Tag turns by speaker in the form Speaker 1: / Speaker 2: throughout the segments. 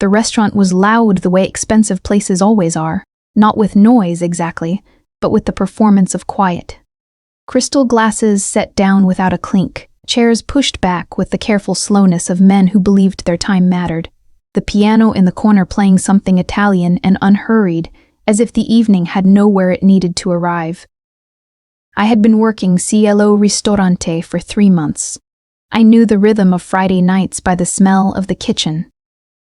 Speaker 1: The restaurant was loud the way expensive places always are, not with noise exactly, but with the performance of quiet. Crystal glasses set down without a clink, chairs pushed back with the careful slowness of men who believed their time mattered. The piano in the corner playing something Italian and unhurried, as if the evening had nowhere it needed to arrive. I had been working Cielo Ristorante for 3 months. I knew the rhythm of Friday nights by the smell of the kitchen.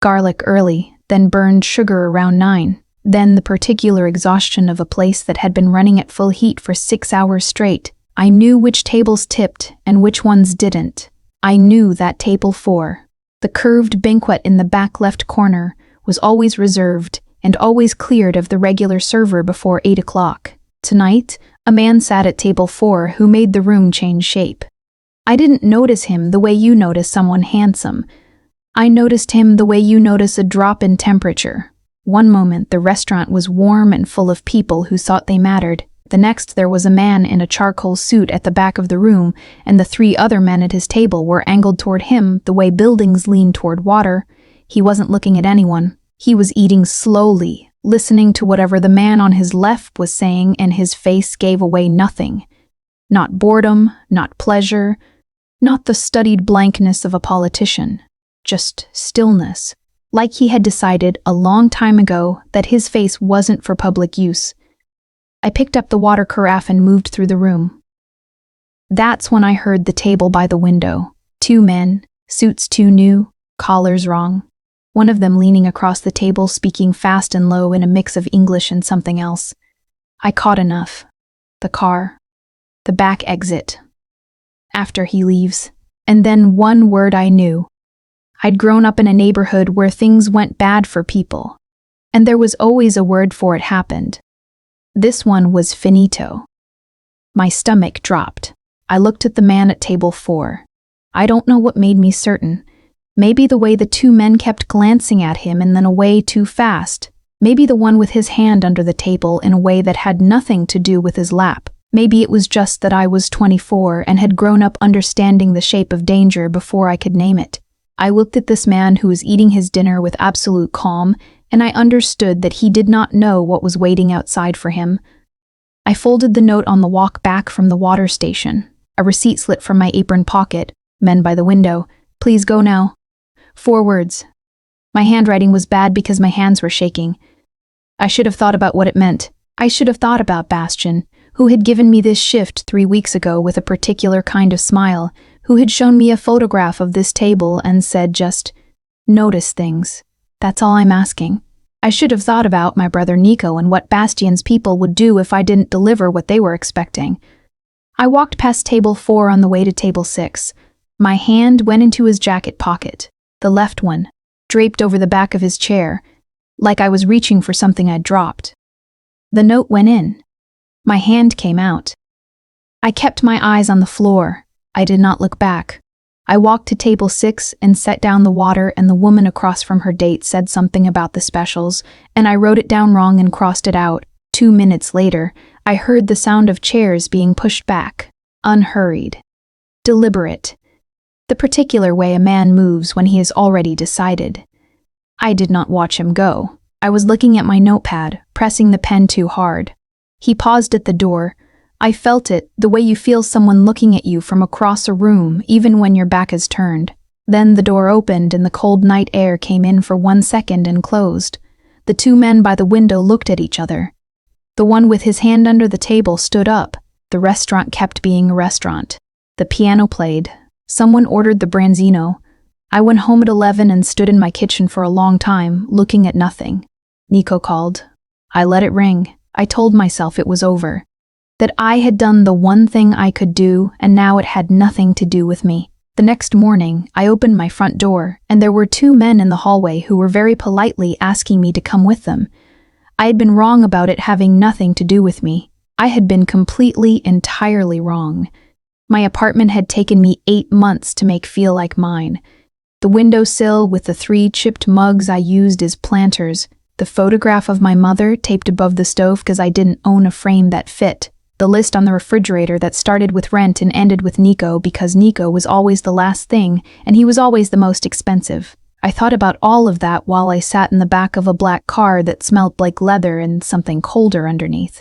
Speaker 1: Garlic early, then burned sugar around 9, then the particular exhaustion of a place that had been running at full heat for 6 hours straight. I knew which tables tipped and which ones didn't. I knew that table 4, the curved banquet in the back left corner, was always reserved and always cleared of the regular server before 8 o'clock. Tonight, a man sat at table 4 who made the room change shape. I didn't notice him the way you notice someone handsome. I noticed him the way you notice a drop in temperature. One moment the restaurant was warm and full of people who thought they mattered. The next there was a man in a charcoal suit at the back of the room, and the 3 other men at his table were angled toward him the way buildings lean toward water. He wasn't looking at anyone. He was eating slowly, listening to whatever the man on his left was saying, and his face gave away nothing. Not boredom, not pleasure, not the studied blankness of a politician. Just stillness, like he had decided a long time ago that his face wasn't for public use. I picked up the water carafe and moved through the room. That's when I heard the table by the window. 2 men, suits too new, collars wrong. One of them leaning across the table speaking fast and low in a mix of English and something else. I caught enough. The car. The back exit. After he leaves. And then one word I knew. I'd grown up in a neighborhood where things went bad for people. And there was always a word for it happened. This one was finito. My stomach dropped. I looked at the man at table 4. I don't know what made me certain. Maybe the way the 2 men kept glancing at him and then away too fast. Maybe the one with his hand under the table in a way that had nothing to do with his lap. Maybe it was just that I was 24 and had grown up understanding the shape of danger before I could name it. I looked at this man who was eating his dinner with absolute calm, and I understood that he did not know what was waiting outside for him. I folded the note on the walk back from the water station. A receipt slipped from my apron pocket. Men by the window. Please go now. 4 words. My handwriting was bad because my hands were shaking. I should have thought about what it meant. I should have thought about Bastian, who had given me this shift 3 weeks ago with a particular kind of smile, who had shown me a photograph of this table and said just, notice things. That's all I'm asking. I should have thought about my brother Nico and what Bastian's people would do if I didn't deliver what they were expecting. I walked past table 4 on the way to table 6. My hand went into his jacket pocket, the left one, draped over the back of his chair, like I was reaching for something I'd dropped. The note went in. My hand came out. I kept my eyes on the floor. I did not look back. I walked to table 6 and set down the water, and the woman across from her date said something about the specials, and I wrote it down wrong and crossed it out. 2 minutes later, I heard the sound of chairs being pushed back, unhurried, deliberate, the particular way a man moves when he has already decided. I did not watch him go. I was looking at my notepad, pressing the pen too hard. He paused at the door. I felt it, the way you feel someone looking at you from across a room, even when your back is turned. Then the door opened and the cold night air came in for 1 second and closed. The 2 men by the window looked at each other. The one with his hand under the table stood up. The restaurant kept being a restaurant. The piano played. Someone ordered the branzino. I went home at 11 and stood in my kitchen for a long time, looking at nothing. Nico called. I let it ring. I told myself it was over. That I had done the one thing I could do, and now it had nothing to do with me. The next morning, I opened my front door, and there were 2 men in the hallway who were very politely asking me to come with them. I had been wrong about it having nothing to do with me. I had been completely, entirely wrong. My apartment had taken me 8 months to make feel like mine. The windowsill with the 3 chipped mugs I used as planters, the photograph of my mother taped above the stove because I didn't own a frame that fit, the list on the refrigerator that started with rent and ended with Nico because Nico was always the last thing and he was always the most expensive. I thought about all of that while I sat in the back of a black car that smelled like leather and something colder underneath.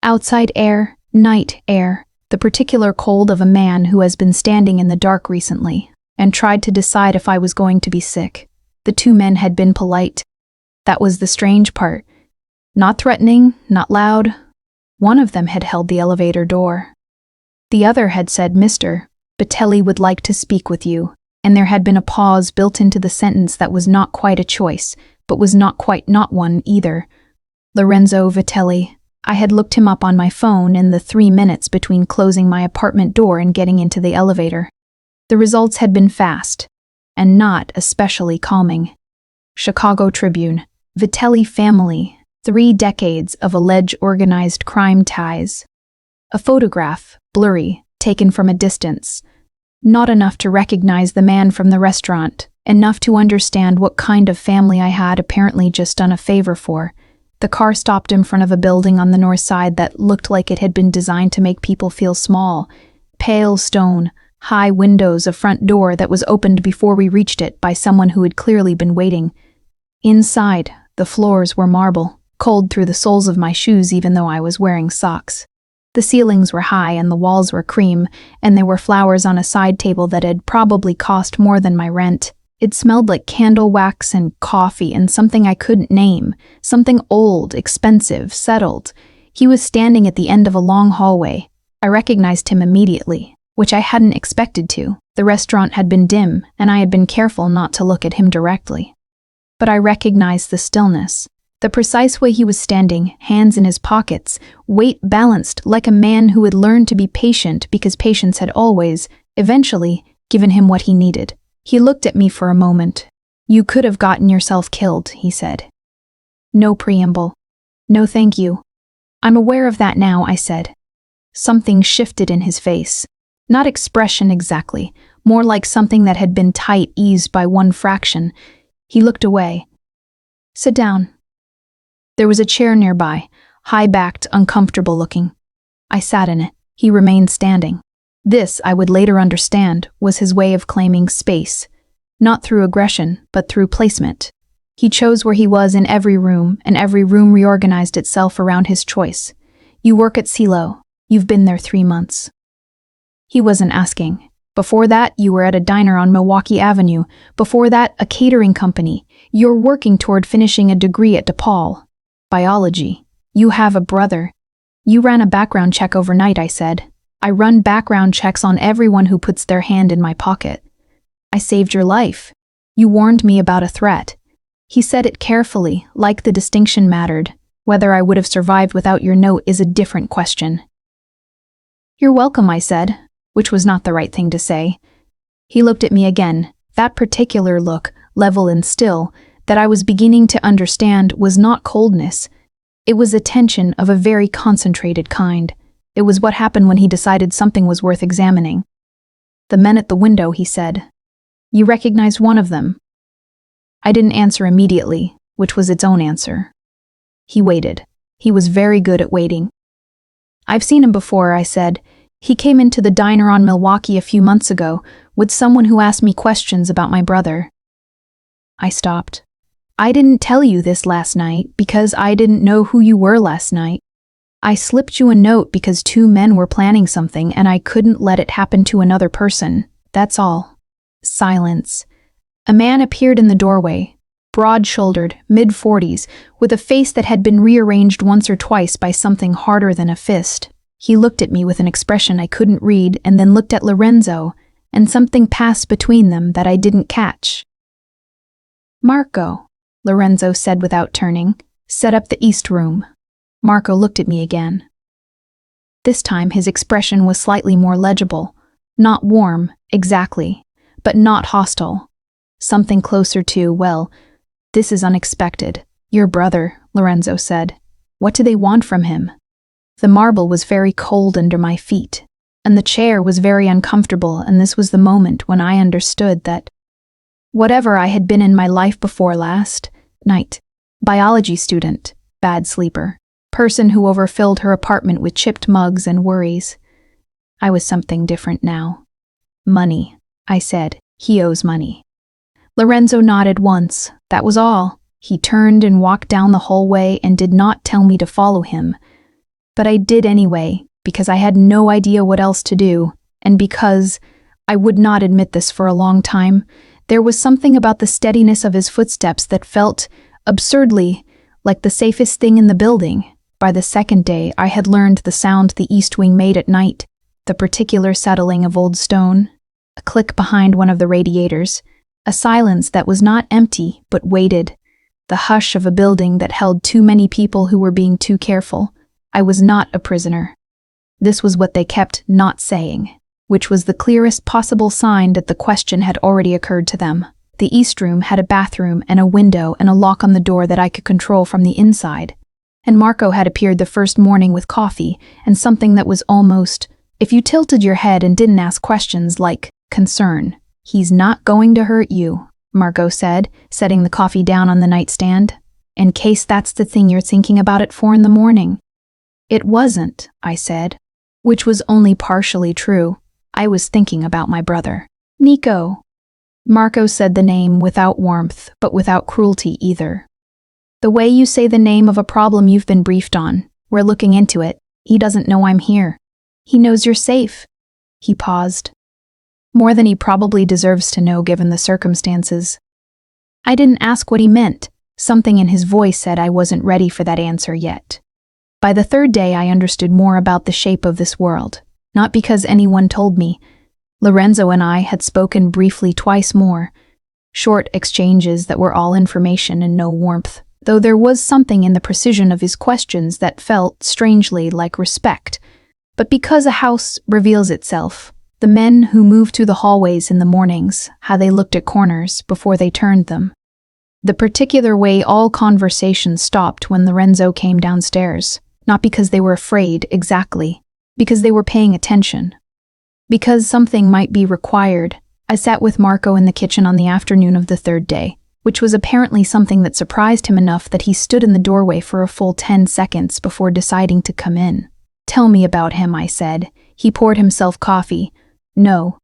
Speaker 1: Outside air, night air, the particular cold of a man who has been standing in the dark recently, and tried to decide if I was going to be sick. The two men had been polite. That was the strange part. Not threatening, not loud. One of them had held the elevator door. The other had said, "Mr. Vitelli would like to speak with you," and there had been a pause built into the sentence that was not quite a choice, but was not quite not one either. Lorenzo Vitelli. I had looked him up on my phone in the 3 minutes between closing my apartment door and getting into the elevator. The results had been fast, and not especially calming. Chicago Tribune. Vitelli family. 3 decades of alleged organized crime ties. A photograph, blurry, taken from a distance. Not enough to recognize the man from the restaurant, enough to understand what kind of family I had apparently just done a favor for. The car stopped in front of a building on the north side that looked like it had been designed to make people feel small. Pale stone, high windows, a front door that was opened before we reached it by someone who had clearly been waiting. Inside, the floors were marble, cold through the soles of my shoes even though I was wearing socks. The ceilings were high and the walls were cream, and there were flowers on a side table that had probably cost more than my rent. It smelled like candle wax and coffee and something I couldn't name, something old, expensive, settled. He was standing at the end of a long hallway. I recognized him immediately, which I hadn't expected to. The restaurant had been dim, and I had been careful not to look at him directly. But I recognized the stillness. The precise way he was standing, hands in his pockets, weight balanced like a man who had learned to be patient because patience had always, eventually, given him what he needed. He looked at me for a moment. "You could have gotten yourself killed," he said. No preamble. "No thank you." "I'm aware of that now," I said. Something shifted in his face. Not expression exactly, more like something that had been tight eased by one fraction. He looked away. "Sit down." There was a chair nearby, high-backed, uncomfortable looking. I sat in it. He remained standing. This, I would later understand, was his way of claiming space, not through aggression, but through placement. He chose where he was in every room, and every room reorganized itself around his choice. "You work at CeeLo. You've been there 3 months." He wasn't asking. "Before that, you were at a diner on Milwaukee Avenue. Before that, a catering company. You're working toward finishing a degree at DePaul. Biology. You have a brother." "You ran a background check overnight," I said. "I run background checks on everyone who puts their hand in my pocket." "I saved your life. You warned me about a threat." He said it carefully, like the distinction mattered. "Whether I would have survived without your note is a different question." "You're welcome," I said, which was not the right thing to say. He looked at me again. That particular look, level and still, that I was beginning to understand was not coldness. It was attention of a very concentrated kind. It was what happened when he decided something was worth examining. "The men at the window," he said. "You recognized one of them." I didn't answer immediately, which was its own answer. He waited. He was very good at waiting. "I've seen him before," I said. "He came into the diner on Milwaukee a few months ago with someone who asked me questions about my brother." I stopped. "I didn't tell you this last night because I didn't know who you were last night. I slipped you a note because 2 men were planning something and I couldn't let it happen to another person. That's all." Silence. A man appeared in the doorway, broad-shouldered, mid-40s, with a face that had been rearranged once or twice by something harder than a fist. He looked at me with an expression I couldn't read and then looked at Lorenzo, and something passed between them that I didn't catch. "Marco," Lorenzo said without turning, "set up the East Room." Marco looked at me again. This time his expression was slightly more legible. Not warm, exactly, but not hostile. Something closer to, "Well, this is unexpected. Your brother," Lorenzo said. "What do they want from him?" The marble was very cold under my feet, and the chair was very uncomfortable, and this was the moment when I understood that whatever I had been in my life before last night, biology student, bad sleeper, person who overfilled her apartment with chipped mugs and worries, I was something different now. "Money," I said. "He owes money." Lorenzo nodded once. That was all. He turned and walked down the hallway and did not tell me to follow him. But I did anyway, because I had no idea what else to do, and because, I would not admit this for a long time, there was something about the steadiness of his footsteps that felt, absurdly, like the safest thing in the building. By the second day, I had learned the sound the east wing made at night, the particular settling of old stone, a click behind one of the radiators, a silence that was not empty but weighted, the hush of a building that held too many people who were being too careful. I was not a prisoner. This was what they kept not saying, which was the clearest possible sign that the question had already occurred to them. The east room had a bathroom and a window and a lock on the door that I could control from the inside. And Marco had appeared the first morning with coffee and something that was almost, if you tilted your head and didn't ask questions, like concern. "He's not going to hurt you," Marco said, setting the coffee down on the nightstand. "In case that's the thing you're thinking about at 4 in the morning. "It wasn't," I said, which was only partially true. I was thinking about my brother. "Nico." Marco said the name without warmth, but without cruelty either. "The way you say the name of a problem you've been briefed on. We're looking into it. He doesn't know I'm here. He knows you're safe." He paused. More than he probably deserves to know given the circumstances. I didn't ask what he meant. Something in his voice said I wasn't ready for that answer yet. By the third day, I understood more about the shape of this world. Not because anyone told me. Lorenzo and I had spoken briefly twice more. Short exchanges that were all information and no warmth, though there was something in the precision of his questions that felt, strangely, like respect. But because a house reveals itself, the men who moved through the hallways in the mornings, how they looked at corners before they turned them. The particular way all conversations stopped when Lorenzo came downstairs, not because they were afraid, exactly, because they were paying attention. Because something might be required, I sat with Marco in the kitchen on the afternoon of the third day, which was apparently something that surprised him enough that he stood in the doorway for a full 10 seconds before deciding to come in. "Tell me about him," I said. He poured himself coffee. "No.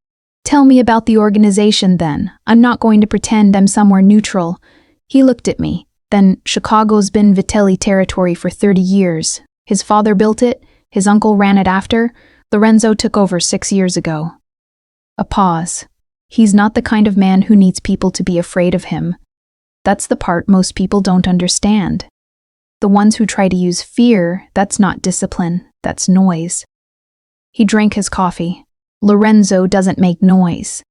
Speaker 1: Tell me about the organization then. I'm not going to pretend I'm somewhere neutral." He looked at me. "Then Chicago's been Vitelli territory for 30 years. His father built it, his uncle ran it after. Lorenzo took over 6 years ago." A pause. "He's not the kind of man who needs people to be afraid of him. That's the part most people don't understand. The ones who try to use fear, that's not discipline, that's noise." He drank his coffee. "Lorenzo doesn't make noise."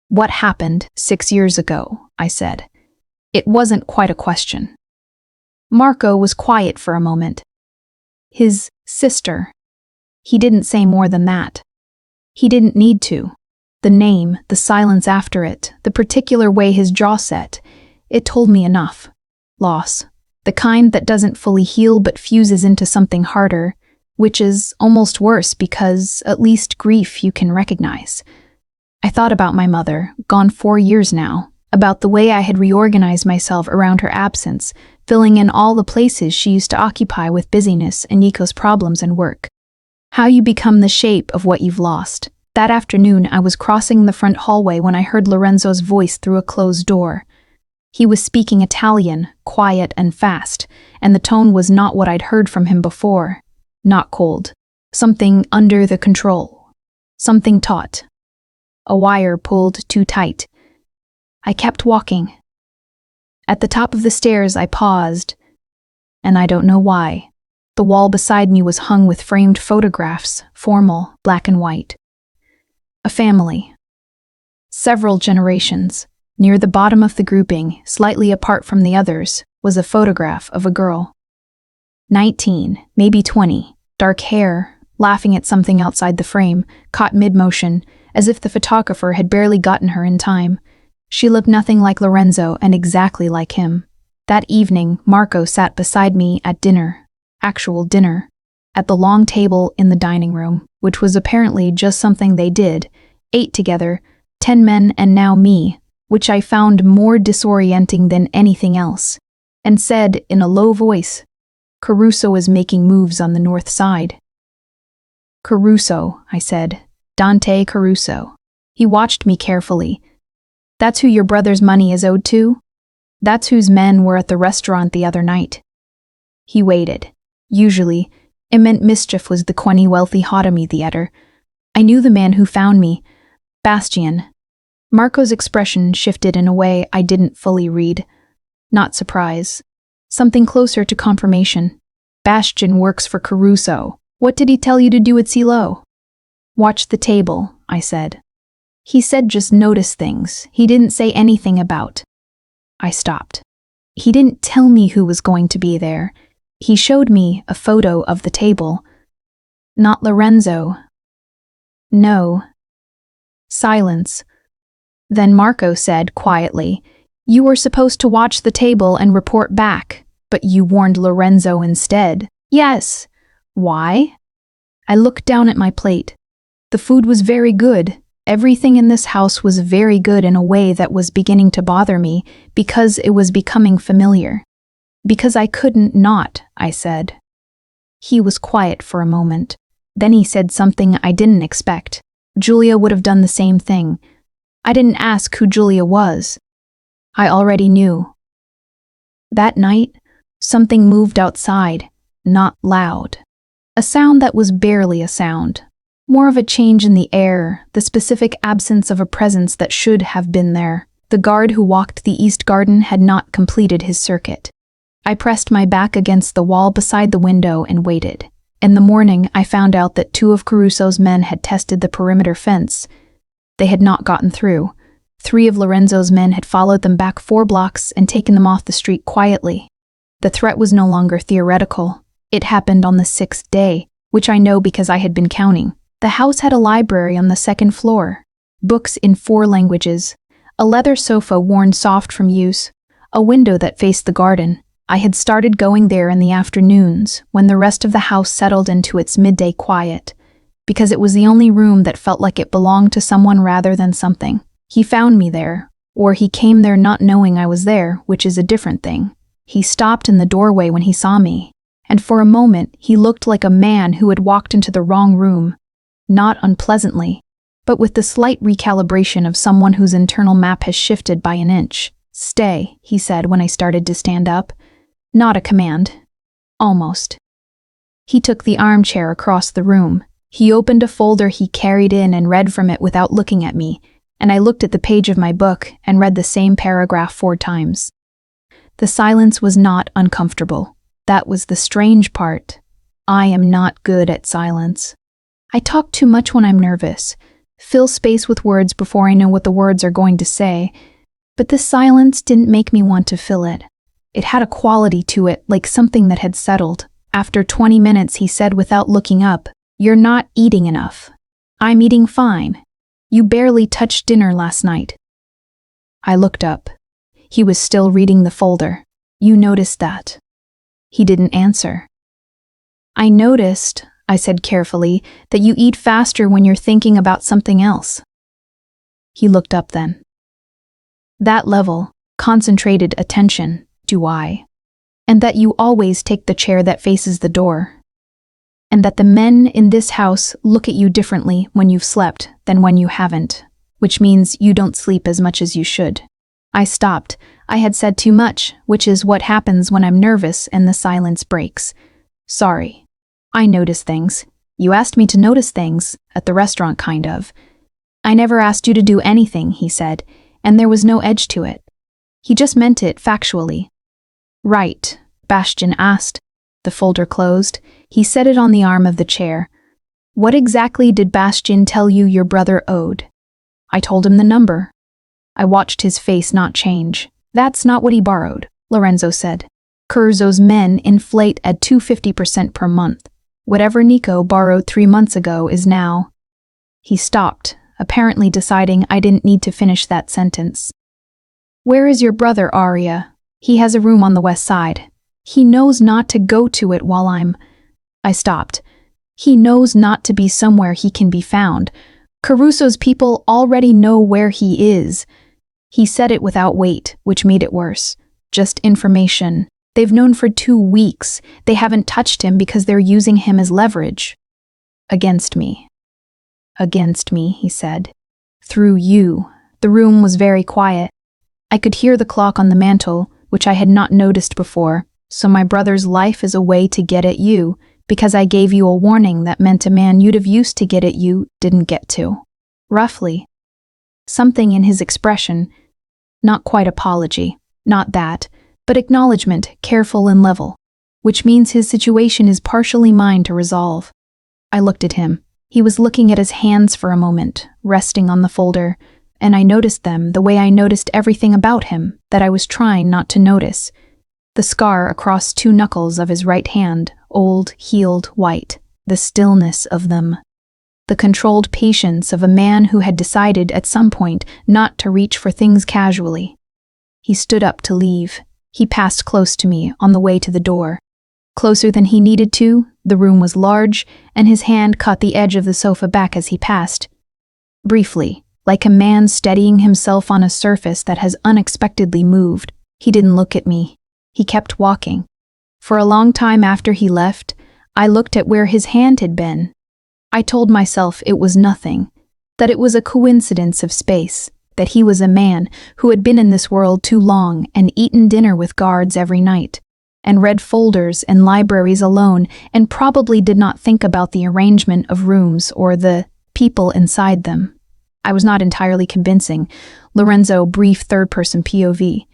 Speaker 1: "What happened 6 years ago?" I said. It wasn't quite a question. Marco was quiet for a moment. "His sister." He didn't say more than that. He didn't need to. The name, the silence after it, the particular way his jaw set, it told me enough. Loss. The kind that doesn't fully heal but fuses into something harder, which is almost worse because, at least, grief you can recognize. I thought about my mother, gone 4 years now, about the way I had reorganized myself around her absence, filling in all the places she used to occupy with busyness and Nico's problems and work. How you become the shape of what you've lost. That afternoon, I was crossing the front hallway when I heard Lorenzo's voice through a closed door. He was speaking Italian, quiet and fast, and the tone was not what I'd heard from him before. Not cold. Something under the control. Something taut. A wire pulled too tight. I kept walking. At the top of the stairs, I paused, and I don't know why. The wall beside me was hung with framed photographs, formal, black and white. A family. Several generations. Near the bottom of the grouping, slightly apart from the others, was a photograph of a girl. 19, maybe 20, dark hair, laughing at something outside the frame, caught mid-motion, as if the photographer had barely gotten her in time. She looked nothing like Lorenzo and exactly like him. That evening, Marco sat beside me at dinner. Actual dinner. At the long table in the dining room, which was apparently just something they did, ate together, 10 men and now me, which I found more disorienting than anything else, and said in a low voice, "Caruso is making moves on the north side." "Caruso," I said. "Dante Caruso." He watched me carefully. That's who your brother's money is owed to? That's whose men were at the restaurant the other night. He waited. Usually, it meant mischief was the quenny wealthy Hotamy theater. I knew the man who found me. Bastian. Marco's expression shifted in a way I didn't fully read. Not surprise. Something closer to confirmation. Bastian works for Caruso. What did he tell you to do at CeeLo? Watch the table, I said. He said just notice things. He didn't say anything about. I stopped. He didn't tell me who was going to be there. He showed me a photo of the table. Not Lorenzo. No. Silence. Then Marco said quietly, "You were supposed to watch the table and report back, but you warned Lorenzo instead." Yes. Why? I looked down at my plate. The food was very good. Everything in this house was very good in a way that was beginning to bother me because it was becoming familiar. Because I couldn't not, I said. He was quiet for a moment. Then he said something I didn't expect. Julia would have done the same thing. I didn't ask who Julia was. I already knew. That night, something moved outside, not loud. A sound that was barely a sound. More of a change in the air, the specific absence of a presence that should have been there. The guard who walked the east garden had not completed his circuit. I pressed my back against the wall beside the window and waited. In the morning, I found out that 2 of Caruso's men had tested the perimeter fence. They had not gotten through. 3 of Lorenzo's men had followed them back 4 blocks and taken them off the street quietly. The threat was no longer theoretical. It happened on the 6th day, which I know because I had been counting. The house had a library on the 2nd floor, books in 4 languages, a leather sofa worn soft from use, a window that faced the garden. I had started going there in the afternoons when the rest of the house settled into its midday quiet, because it was the only room that felt like it belonged to someone rather than something. He found me there, or he came there not knowing I was there, which is a different thing. He stopped in the doorway when he saw me, and for a moment he looked like a man who had walked into the wrong room. Not unpleasantly, but with the slight recalibration of someone whose internal map has shifted by an inch. "Stay," he said when I started to stand up. Not a command. Almost. He took the armchair across the room. He opened a folder he carried in and read from it without looking at me, and I looked at the page of my book and read the same paragraph 4 times. The silence was not uncomfortable. That was the strange part. I am not good at silence. I talk too much when I'm nervous, fill space with words before I know what the words are going to say, but this silence didn't make me want to fill it. It had a quality to it, like something that had settled. After 20 minutes, he said without looking up, "You're not eating enough." "I'm eating fine. You barely touched dinner last night." I looked up. He was still reading the folder. "You noticed that?" He didn't answer. "I noticed," I said carefully, "that you eat faster when you're thinking about something else." He looked up then. "That level, concentrated attention, do I? And that you always take the chair that faces the door. And that the men in this house look at you differently when you've slept than when you haven't, which means you don't sleep as much as you should." I stopped. I had said too much, which is what happens when I'm nervous and the silence breaks. "Sorry. I notice things. You asked me to notice things, at the restaurant kind of." "I never asked you to do anything," he said, and there was no edge to it. He just meant it factually. "Right," Bastian asked. The folder closed. He set it on the arm of the chair. "What exactly did Bastian tell you your brother owed?" I told him the number. I watched his face not change. "That's not what he borrowed," Lorenzo said. "Caruso's men inflate at 250% per month. Whatever Nico borrowed 3 months ago is now..." He stopped, apparently deciding I didn't need to finish that sentence. "Where is your brother, Aria? He has a room on the west side. He knows not to go to it while I'm..." I stopped. "He knows not to be somewhere he can be found. Caruso's people already know where he is." He said it without weight, which made it worse. Just information. They've known for 2 weeks. They haven't touched him because they're using him as leverage. "Against me." "Against me," he said. "Through you. The room was very quiet. I could hear the clock on the mantel, which I had not noticed before. So my brother's life is a way to get at you, because I gave you a warning that meant a man you'd have used to get at you didn't get to. Roughly. Something in his expression, not quite apology, not that, but acknowledgement, careful and level, which means his situation is partially mine to resolve. I looked at him. He was looking at his hands for a moment, resting on the folder, and I noticed them the way I noticed everything about him that I was trying not to notice. The scar across 2 knuckles of his right hand, old, healed, white, the stillness of them. The controlled patience of a man who had decided at some point not to reach for things casually. He stood up to leave. He passed close to me on the way to the door. Closer than he needed to, the room was large, and his hand caught the edge of the sofa back as he passed. Briefly, like a man steadying himself on a surface that has unexpectedly moved, he didn't look at me. He kept walking. For a long time after he left, I looked at where his hand had been. I told myself it was nothing, that it was a coincidence of space, that he was a man who had been in this world too long and eaten dinner with guards every night, and read folders and libraries alone, and probably did not think about the arrangement of rooms or the people inside them. I was not entirely convincing. Lorenzo, brief third-person POV.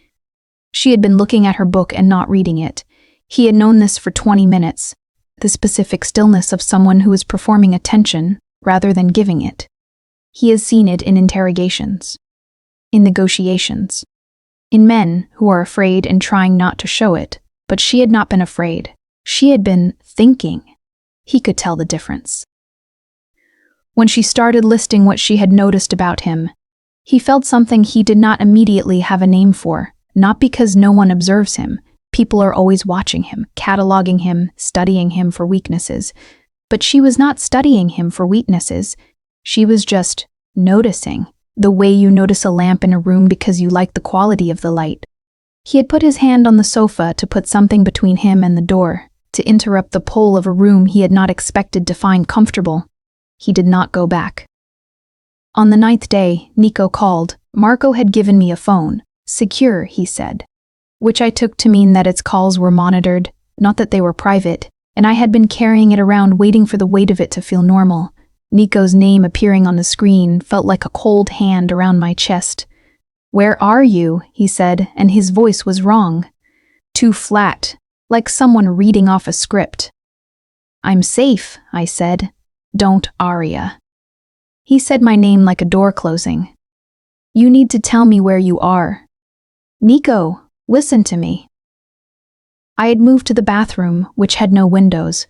Speaker 1: She had been looking at her book and not reading it. He had known this for 20 minutes, the specific stillness of someone who is performing attention rather than giving it. He has seen it in interrogations, in negotiations, in men who are afraid and trying not to show it, but she had not been afraid. She had been thinking. He could tell the difference. When she started listing what she had noticed about him, he felt something he did not immediately have a name for, not because no one observes him. People are always watching him, cataloging him, studying him for weaknesses. But she was not studying him for weaknesses. She was just noticing, the way you notice a lamp in a room because you like the quality of the light. He had put his hand on the sofa to put something between him and the door, to interrupt the pull of a room he had not expected to find comfortable. He did not go back. On the 9th day, Nico called. Marco had given me a phone. Secure, he said, which I took to mean that its calls were monitored, not that they were private, and I had been carrying it around waiting for the weight of it to feel normal. Nico's name appearing on the screen felt like a cold hand around my chest. "Where are you?" he said, and his voice was wrong. Too flat, like someone reading off a script. "I'm safe," I said. "Don't Aria." He said my name like a door closing. "You need to tell me where you are." "Nico, listen to me." I had moved to the bathroom, which had no windows,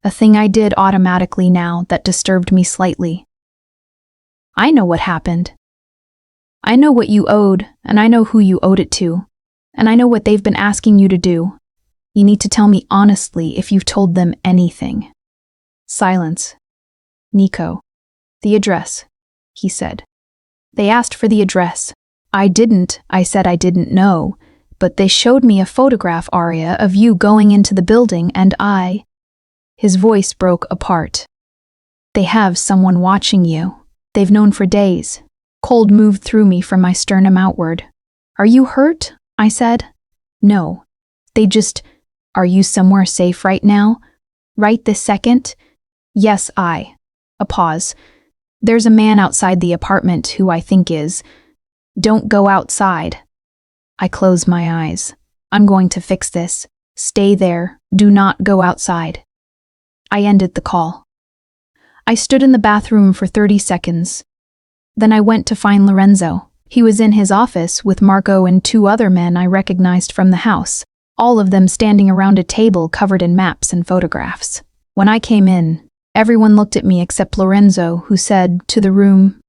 Speaker 1: a thing I did automatically now that disturbed me slightly. "I know what happened. I know what you owed, and I know who you owed it to, and I know what they've been asking you to do. You need to tell me honestly if you've told them anything." Silence. "Nico, the address," he said. "They asked for the address. I didn't. I said I didn't know, but they showed me a photograph, Aria, of you going into the building, and I..." His voice broke apart. "They have someone watching you. They've known for days." Cold moved through me from my sternum outward. "Are you hurt?" I said. "No. They just... Are you somewhere safe right now? Right this second?" "Yes, I..." A pause. "There's a man outside the apartment who I think is... Don't go outside." I closed my eyes. "I'm going to fix this. Stay there. Do not go outside." I ended the call. I stood in the bathroom for 30 seconds. Then I went to find Lorenzo. He was in his office with Marco and 2 other men I recognized from the house, all of them standing around a table covered in maps and photographs. When I came in, everyone looked at me except Lorenzo, who said to the room,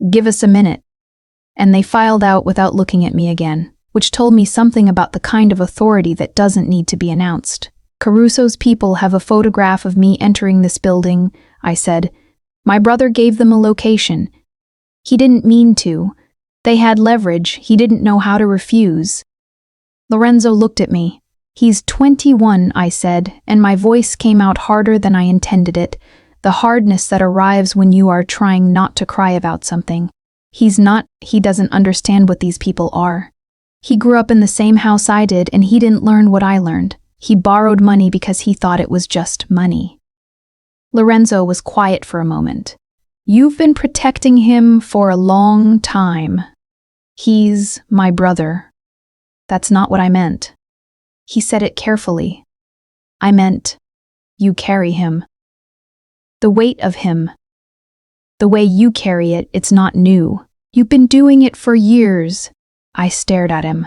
Speaker 1: "Give us a minute." And they filed out without looking at me again, which told me something about the kind of authority that doesn't need to be announced. "Caruso's people have a photograph of me entering this building," I said. "My brother gave them a location. He didn't mean to. They had leverage. He didn't know how to refuse." Lorenzo looked at me. "He's 21, I said, and my voice came out harder than I intended it, the hardness that arrives when you are trying not to cry about something. He doesn't understand what these people are. He grew up in the same house I did and he didn't learn what I learned. He borrowed money because he thought it was just money. Lorenzo was quiet for a moment. You've been protecting him for a long time. He's my brother. That's not what I meant. He said it carefully. I meant, you carry him. The weight of him. The way you carry it, it's not new. You've been doing it for years. I stared at him.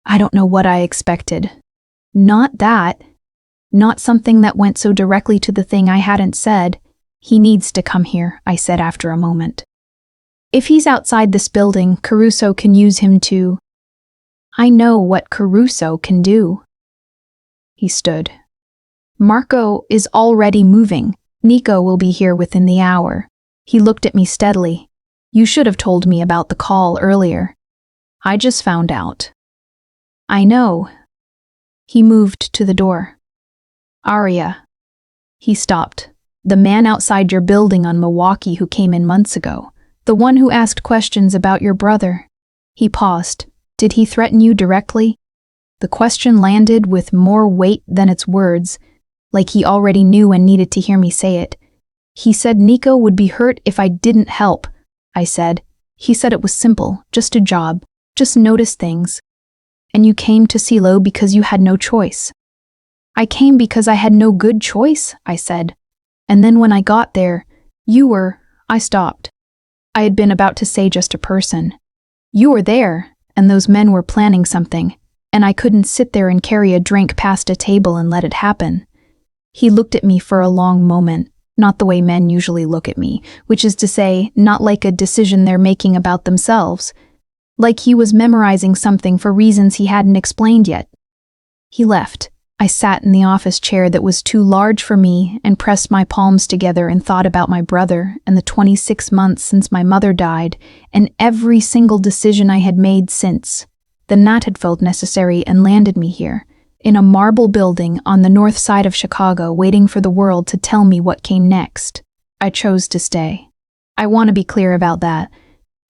Speaker 1: I don't know what I expected. Not that. Not something that went so directly to the thing I hadn't said. He needs to come here, I said after a moment. If he's outside this building, Caruso can use him to... I know what Caruso can do. He stood. Marco is already moving. Nico will be here within the hour. He looked at me steadily. You should have told me about the call earlier. I just found out. I know. He moved to the door. Aria. He stopped. The man outside your building on Milwaukee who came in months ago. The one who asked questions about your brother. He paused. Did he threaten you directly? The question landed with more weight than its words, like he already knew and needed to hear me say it. He said Nico would be hurt if I didn't help, I said. He said it was simple, just a job, just notice things. And you came to CeeLo because you had no choice. I came because I had no good choice, I said. And then when I got there, I stopped. I had been about to say just a person. You were there, and those men were planning something, and I couldn't sit there and carry a drink past a table and let it happen. He looked at me for a long moment. Not the way men usually look at me, which is to say, not like a decision they're making about themselves. Like he was memorizing something for reasons he hadn't explained yet. He left. I sat in the office chair that was too large for me and pressed my palms together and thought about my brother and the 26 months since my mother died and every single decision I had made since. Then that had felt necessary and landed me here, in a marble building on the north side of Chicago, waiting for the world to tell me what came next. I chose to stay. I want to be clear about that.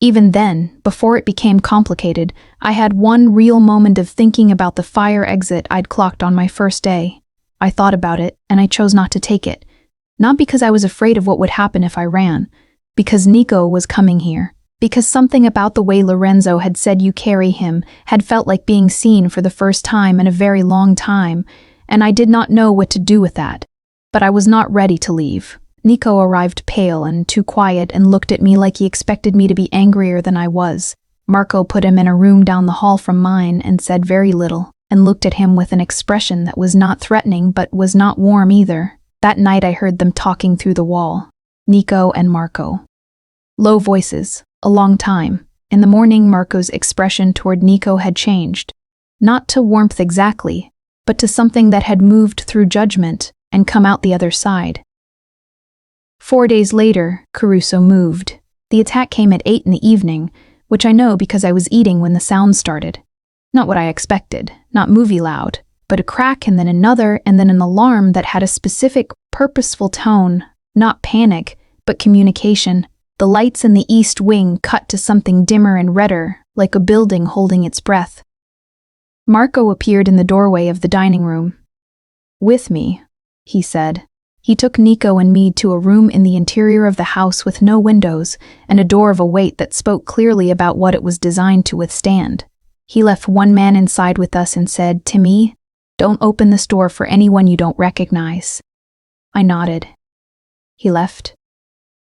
Speaker 1: Even then, before it became complicated, I had one real moment of thinking about the fire exit I'd clocked on my first day. I thought about it, and I chose not to take it. Not because I was afraid of what would happen if I ran. Because Nico was coming here. Because something about the way Lorenzo had said you carry him had felt like being seen for the first time in a very long time, and I did not know what to do with that. But I was not ready to leave. Nico arrived pale and too quiet and looked at me like he expected me to be angrier than I was. Marco put him in a room down the hall from mine and said very little, and looked at him with an expression that was not threatening but was not warm either. That night I heard them talking through the wall. Nico and Marco. Low voices. A long time. In the morning, Marco's expression toward Nico had changed. Not to warmth exactly, but to something that had moved through judgment and come out the other side. 4 days later, Caruso moved. The attack came at 8 in the evening, which I know because I was eating when the sound started. Not what I expected, not movie loud, but a crack and then another and then an alarm that had a specific, purposeful tone, not panic, but communication. The lights in the east wing cut to something dimmer and redder, like a building holding its breath. Marco appeared in the doorway of the dining room. With me, he said. He took Nico and me to a room in the interior of the house with no windows and a door of a weight that spoke clearly about what it was designed to withstand. He left one man inside with us and said, to me, "Don't open this door for anyone you don't recognize." I nodded. He left.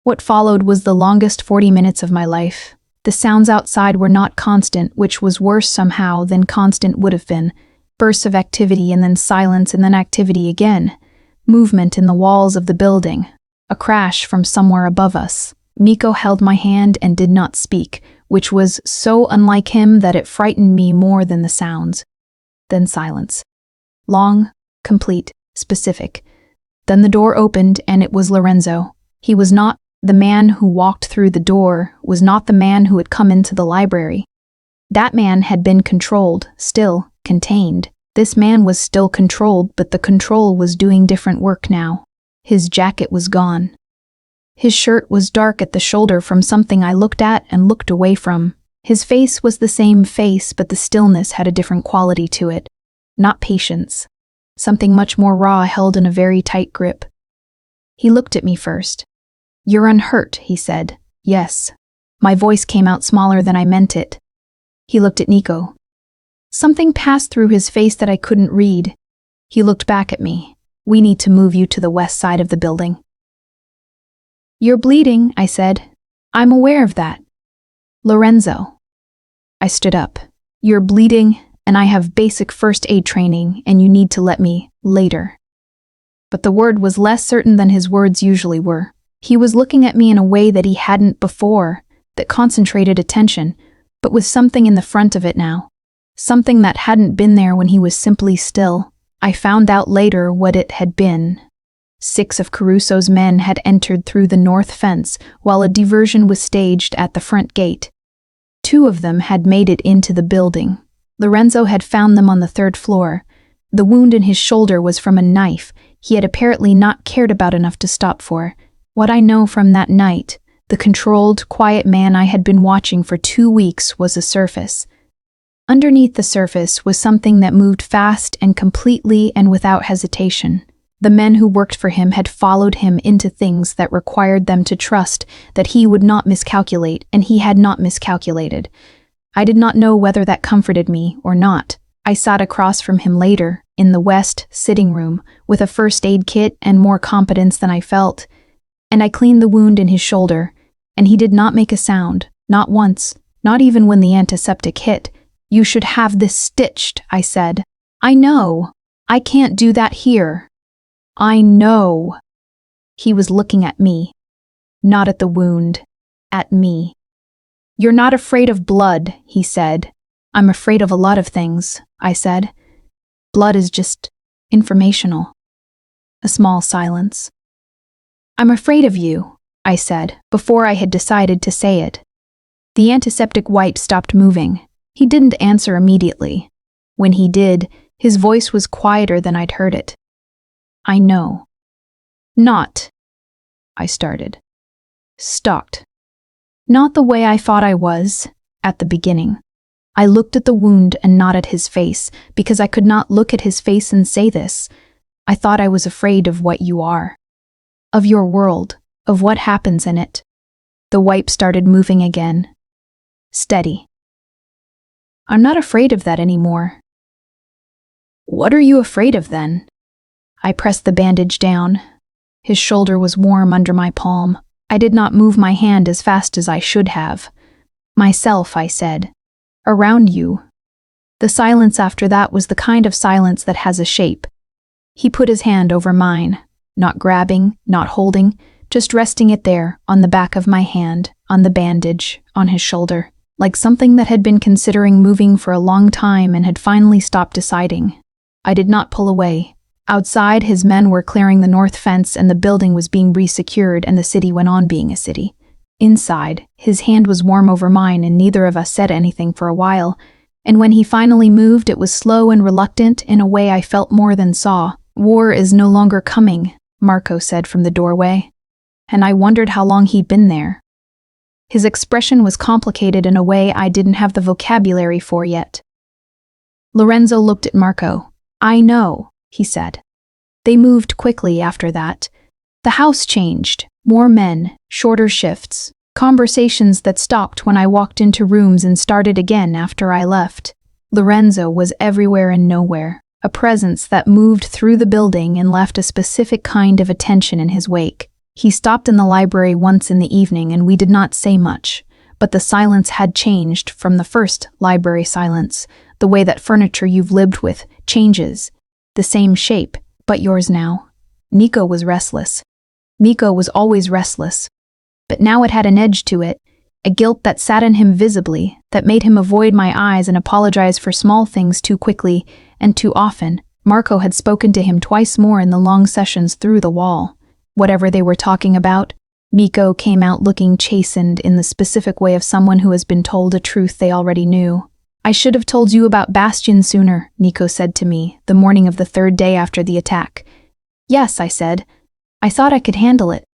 Speaker 1: What followed was the longest 40 minutes of my life. The sounds outside were not constant, which was worse somehow than constant would have been. Bursts of activity and then silence and then activity again. Movement in the walls of the building. A crash from somewhere above us. Nico held my hand and did not speak, which was so unlike him that it frightened me more than the sounds. Then silence. Long, complete, specific. Then the door opened and it was Lorenzo. He was not the man who walked through the door, was not the man who had come into the library. That man had been controlled, still, contained. This man was still controlled, but the control was doing different work now. His jacket was gone. His shirt was dark at the shoulder from something I looked at and looked away from. His face was the same face, but the stillness had a different quality to it. Not patience. Something much more raw held in a very tight grip. He looked at me first. "You're unhurt," he said. "Yes." My voice came out smaller than I meant it. He looked at Nico. Something passed through his face that I couldn't read. He looked back at me. "We need to move you to the west side of the building." "You're bleeding," I said. "I'm aware of that." "Lorenzo." I stood up. "You're bleeding, and I have basic first aid training, and you need to let me later." But the word was less certain than his words usually were. He was looking at me in a way that he hadn't before, that concentrated attention, but with something in the front of it now. Something that hadn't been there when he was simply still. I found out later what it had been. 6 of Caruso's men had entered through the north fence while a diversion was staged at the front gate. 2 of them had made it into the building. Lorenzo had found them on the 3rd floor. The wound in his shoulder was from a knife he had apparently not cared about enough to stop for. What I know from that night, the controlled, quiet man I had been watching for 2 weeks, was a surface. Underneath the surface was something that moved fast and completely and without hesitation. The men who worked for him had followed him into things that required them to trust that he would not miscalculate, and he had not miscalculated. I did not know whether that comforted me or not. I sat across from him later, in the west sitting room, with a first aid kit and more competence than I felt, and I cleaned the wound in his shoulder, and he did not make a sound, not once, not even when the antiseptic hit. "You should have this stitched," I said. "I know. I can't do that here." "I know." He was looking at me, not at the wound, at me. "You're not afraid of blood," he said. "I'm afraid of a lot of things," I said. "Blood is just informational." A small silence. "I'm afraid of you," I said, before I had decided to say it. The antiseptic wipe stopped moving. He didn't answer immediately. When he did, his voice was quieter than I'd heard it. "I know." "Not," I started. Stopped. "Not the way I thought I was, at the beginning." I looked at the wound and not at his face, because I could not look at his face and say this. "I thought I was afraid of what you are. Of your world, of what happens in it." The wipe started moving again. Steady. "I'm not afraid of that anymore." "What are you afraid of then?" I pressed the bandage down. His shoulder was warm under my palm. I did not move my hand as fast as I should have. "Myself," I said. "Around you." The silence after that was the kind of silence that has a shape. He put his hand over mine, not grabbing, not holding, just resting it there, on the back of my hand, on the bandage, on his shoulder, like something that had been considering moving for a long time and had finally stopped deciding. I did not pull away. Outside, his men were clearing the north fence and the building was being resecured and the city went on being a city. Inside, his hand was warm over mine and neither of us said anything for a while, and when he finally moved, it was slow and reluctant in a way I felt more than saw. "War is no longer coming," Marco said from the doorway, and I wondered how long he'd been there. His expression was complicated in a way I didn't have the vocabulary for yet. Lorenzo looked at Marco. "I know," he said. They moved quickly after that. The house changed. More men, shorter shifts, conversations that stopped when I walked into rooms and started again after I left. Lorenzo was everywhere and nowhere, a presence that moved through the building and left a specific kind of attention in his wake. He stopped in the library once in the evening and we did not say much, but the silence had changed from the first library silence, the way that furniture you've lived with changes. The same shape, but yours now. Nico was restless. Nico was always restless. But now it had an edge to it, a guilt that sat in him visibly, that made him avoid my eyes and apologize for small things too quickly and too often. Marco had spoken to him twice more in the long sessions through the wall. Whatever they were talking about, Nico came out looking chastened in the specific way of someone who has been told a truth they already knew. "I should have told you about Bastion sooner," Nico said to me, the morning of the 3rd day after the attack. "Yes," I said. "I thought I could handle it."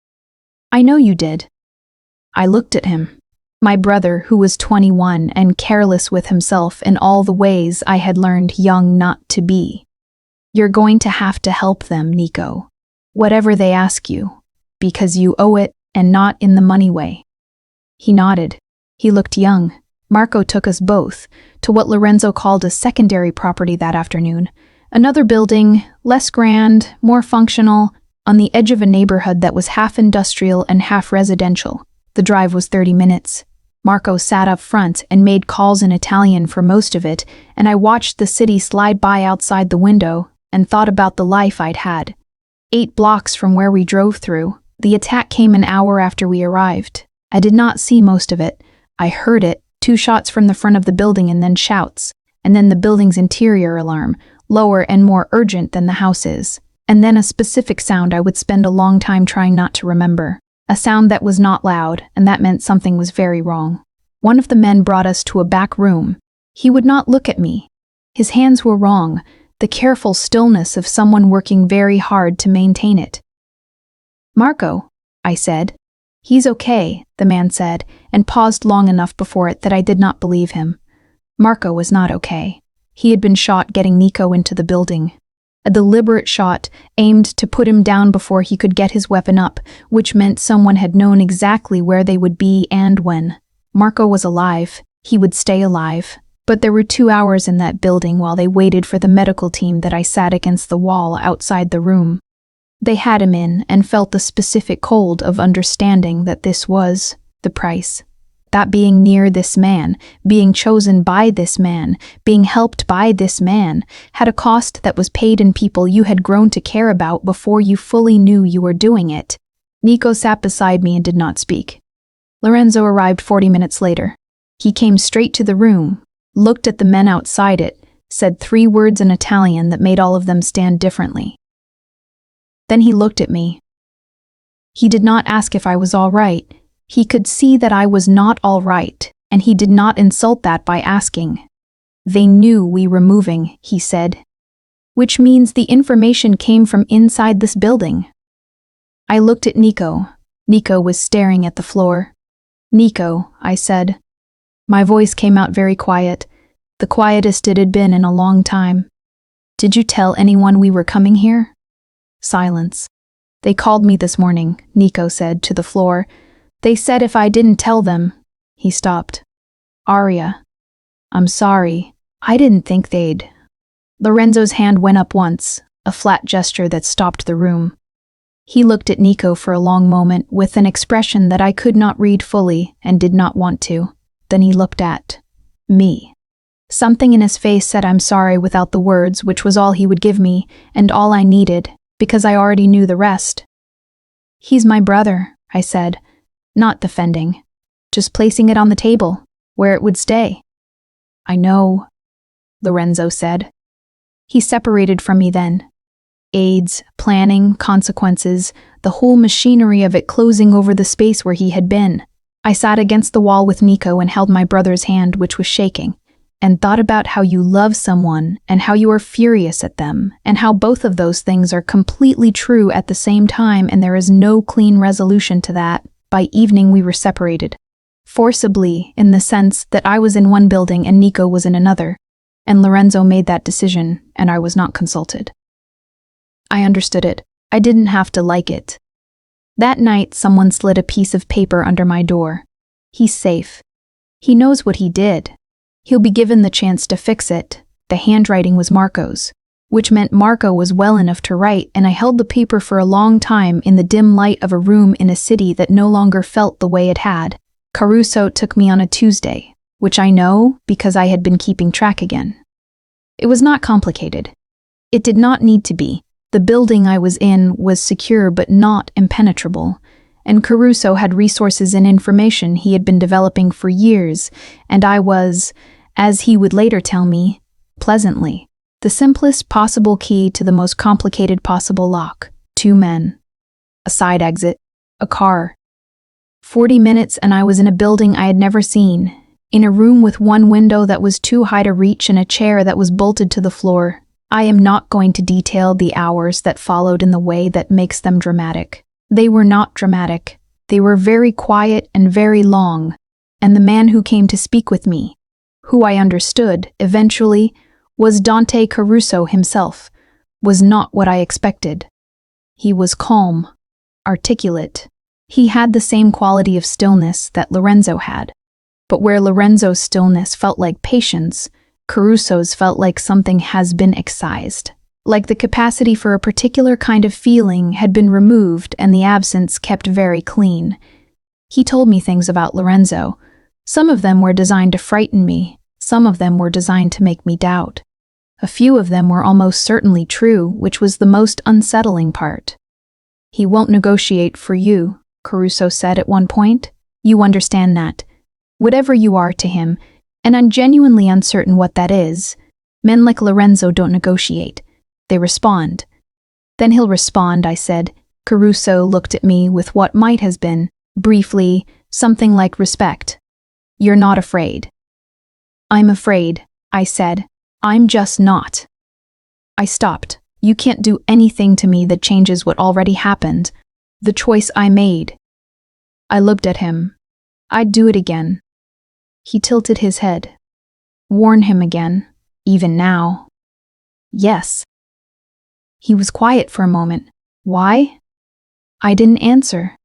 Speaker 1: I know you did. I looked at him. My brother, who was 21 and careless with himself in all the ways I had learned young not to be. You're going to have to help them, Nico. Whatever they ask you. Because you owe it, and not in the money way. He nodded. He looked young. Marco took us both to what Lorenzo called a secondary property that afternoon. Another building, less grand, more functional, on the edge of a neighborhood that was half industrial and half residential. The drive was 30 minutes. Marco sat up front and made calls in Italian for most of it, and I watched the city slide by outside the window and thought about the life I'd had. 8 blocks from where we drove through, the attack came an hour after we arrived. I did not see most of it. I heard it, 2 shots from the front of the building and then shouts, and then the building's interior alarm, lower and more urgent than the house is, and then a specific sound I would spend a long time trying not to remember. A sound that was not loud, and that meant something was very wrong. One of the men brought us to a back room. He would not look at me. His hands were wrong, the careful stillness of someone working very hard to maintain it. Marco, I said. He's okay, the man said, and paused long enough before it that I did not believe him. Marco was not okay. He had been shot getting Nico into the building. A deliberate shot, aimed to put him down before he could get his weapon up, which meant someone had known exactly where they would be and when. Marco was alive. He would stay alive. But there were 2 hours in that building while they waited for the medical team that I sat against the wall outside the room. They had him in and felt the specific cold of understanding that this was the price. That being near this man, being chosen by this man, being helped by this man, had a cost that was paid in people you had grown to care about before you fully knew you were doing it. Nico sat beside me and did not speak. Lorenzo arrived 40 minutes later. He came straight to the room, looked at the men outside it, said 3 words in Italian that made all of them stand differently. Then he looked at me. He did not ask if I was all right. He could see that I was not all right, and he did not insult that by asking. They knew we were moving, he said. Which means the information came from inside this building. I looked at Nico. Nico was staring at the floor. Nico, I said. My voice came out very quiet, the quietest it had been in a long time. Did you tell anyone we were coming here? Silence. They called me this morning, Nico said to the floor. They said if I didn't tell them. He stopped. Aria. I'm sorry. I didn't think they'd. Lorenzo's hand went up once, a flat gesture that stopped the room. He looked at Nico for a long moment with an expression that I could not read fully and did not want to. Then he looked at me. Something in his face said I'm sorry without the words, which was all he would give me and all I needed, because I already knew the rest. He's my brother, I said. Not defending, just placing it on the table, where it would stay. I know, Lorenzo said. He separated from me then. Aids, planning, consequences, the whole machinery of it closing over the space where he had been. I sat against the wall with Nico and held my brother's hand, which was shaking, and thought about how you love someone and how you are furious at them, and how both of those things are completely true at the same time, and there is no clean resolution to that. By evening we were separated. Forcibly, in the sense that I was in one building and Nico was in another, and Lorenzo made that decision, and I was not consulted. I understood it. I didn't have to like it. That night someone slid a piece of paper under my door. He's safe. He knows what he did. He'll be given the chance to fix it. The handwriting was Marco's, which meant Marco was well enough to write, and I held the paper for a long time in the dim light of a room in a city that no longer felt the way it had. Caruso took me on a Tuesday, which I know because I had been keeping track again. It was not complicated. It did not need to be. The building I was in was secure but not impenetrable, and Caruso had resources and information he had been developing for years, and I was, as he would later tell me, pleasantly, the simplest possible key to the most complicated possible lock. 2 men. A side exit. A car. 40 minutes and I was in a building I had never seen, in a room with one window that was too high to reach and a chair that was bolted to the floor. I am not going to detail the hours that followed in the way that makes them dramatic. They were not dramatic. They were very quiet and very long, and the man who came to speak with me, who I understood, eventually, was Dante Caruso himself, was not what I expected. He was calm, articulate. He had the same quality of stillness that Lorenzo had. But where Lorenzo's stillness felt like patience, Caruso's felt like something has been excised. Like the capacity for a particular kind of feeling had been removed and the absence kept very clean. He told me things about Lorenzo. Some of them were designed to frighten me. Some of them were designed to make me doubt. A few of them were almost certainly true, which was the most unsettling part. "He won't negotiate for you," Caruso said at one point. "You understand that. Whatever you are to him, and I'm genuinely uncertain what that is, men like Lorenzo don't negotiate. They respond." "Then he'll respond," I said. Caruso looked at me with what might have been, briefly, something like respect. "You're not afraid." "I'm afraid," I said. "I'm just not." I stopped. "You can't do anything to me that changes what already happened. The choice I made." I looked at him. "I'd do it again." He tilted his head. "Warn him again, even now." "Yes." He was quiet for a moment. "Why?" I didn't answer.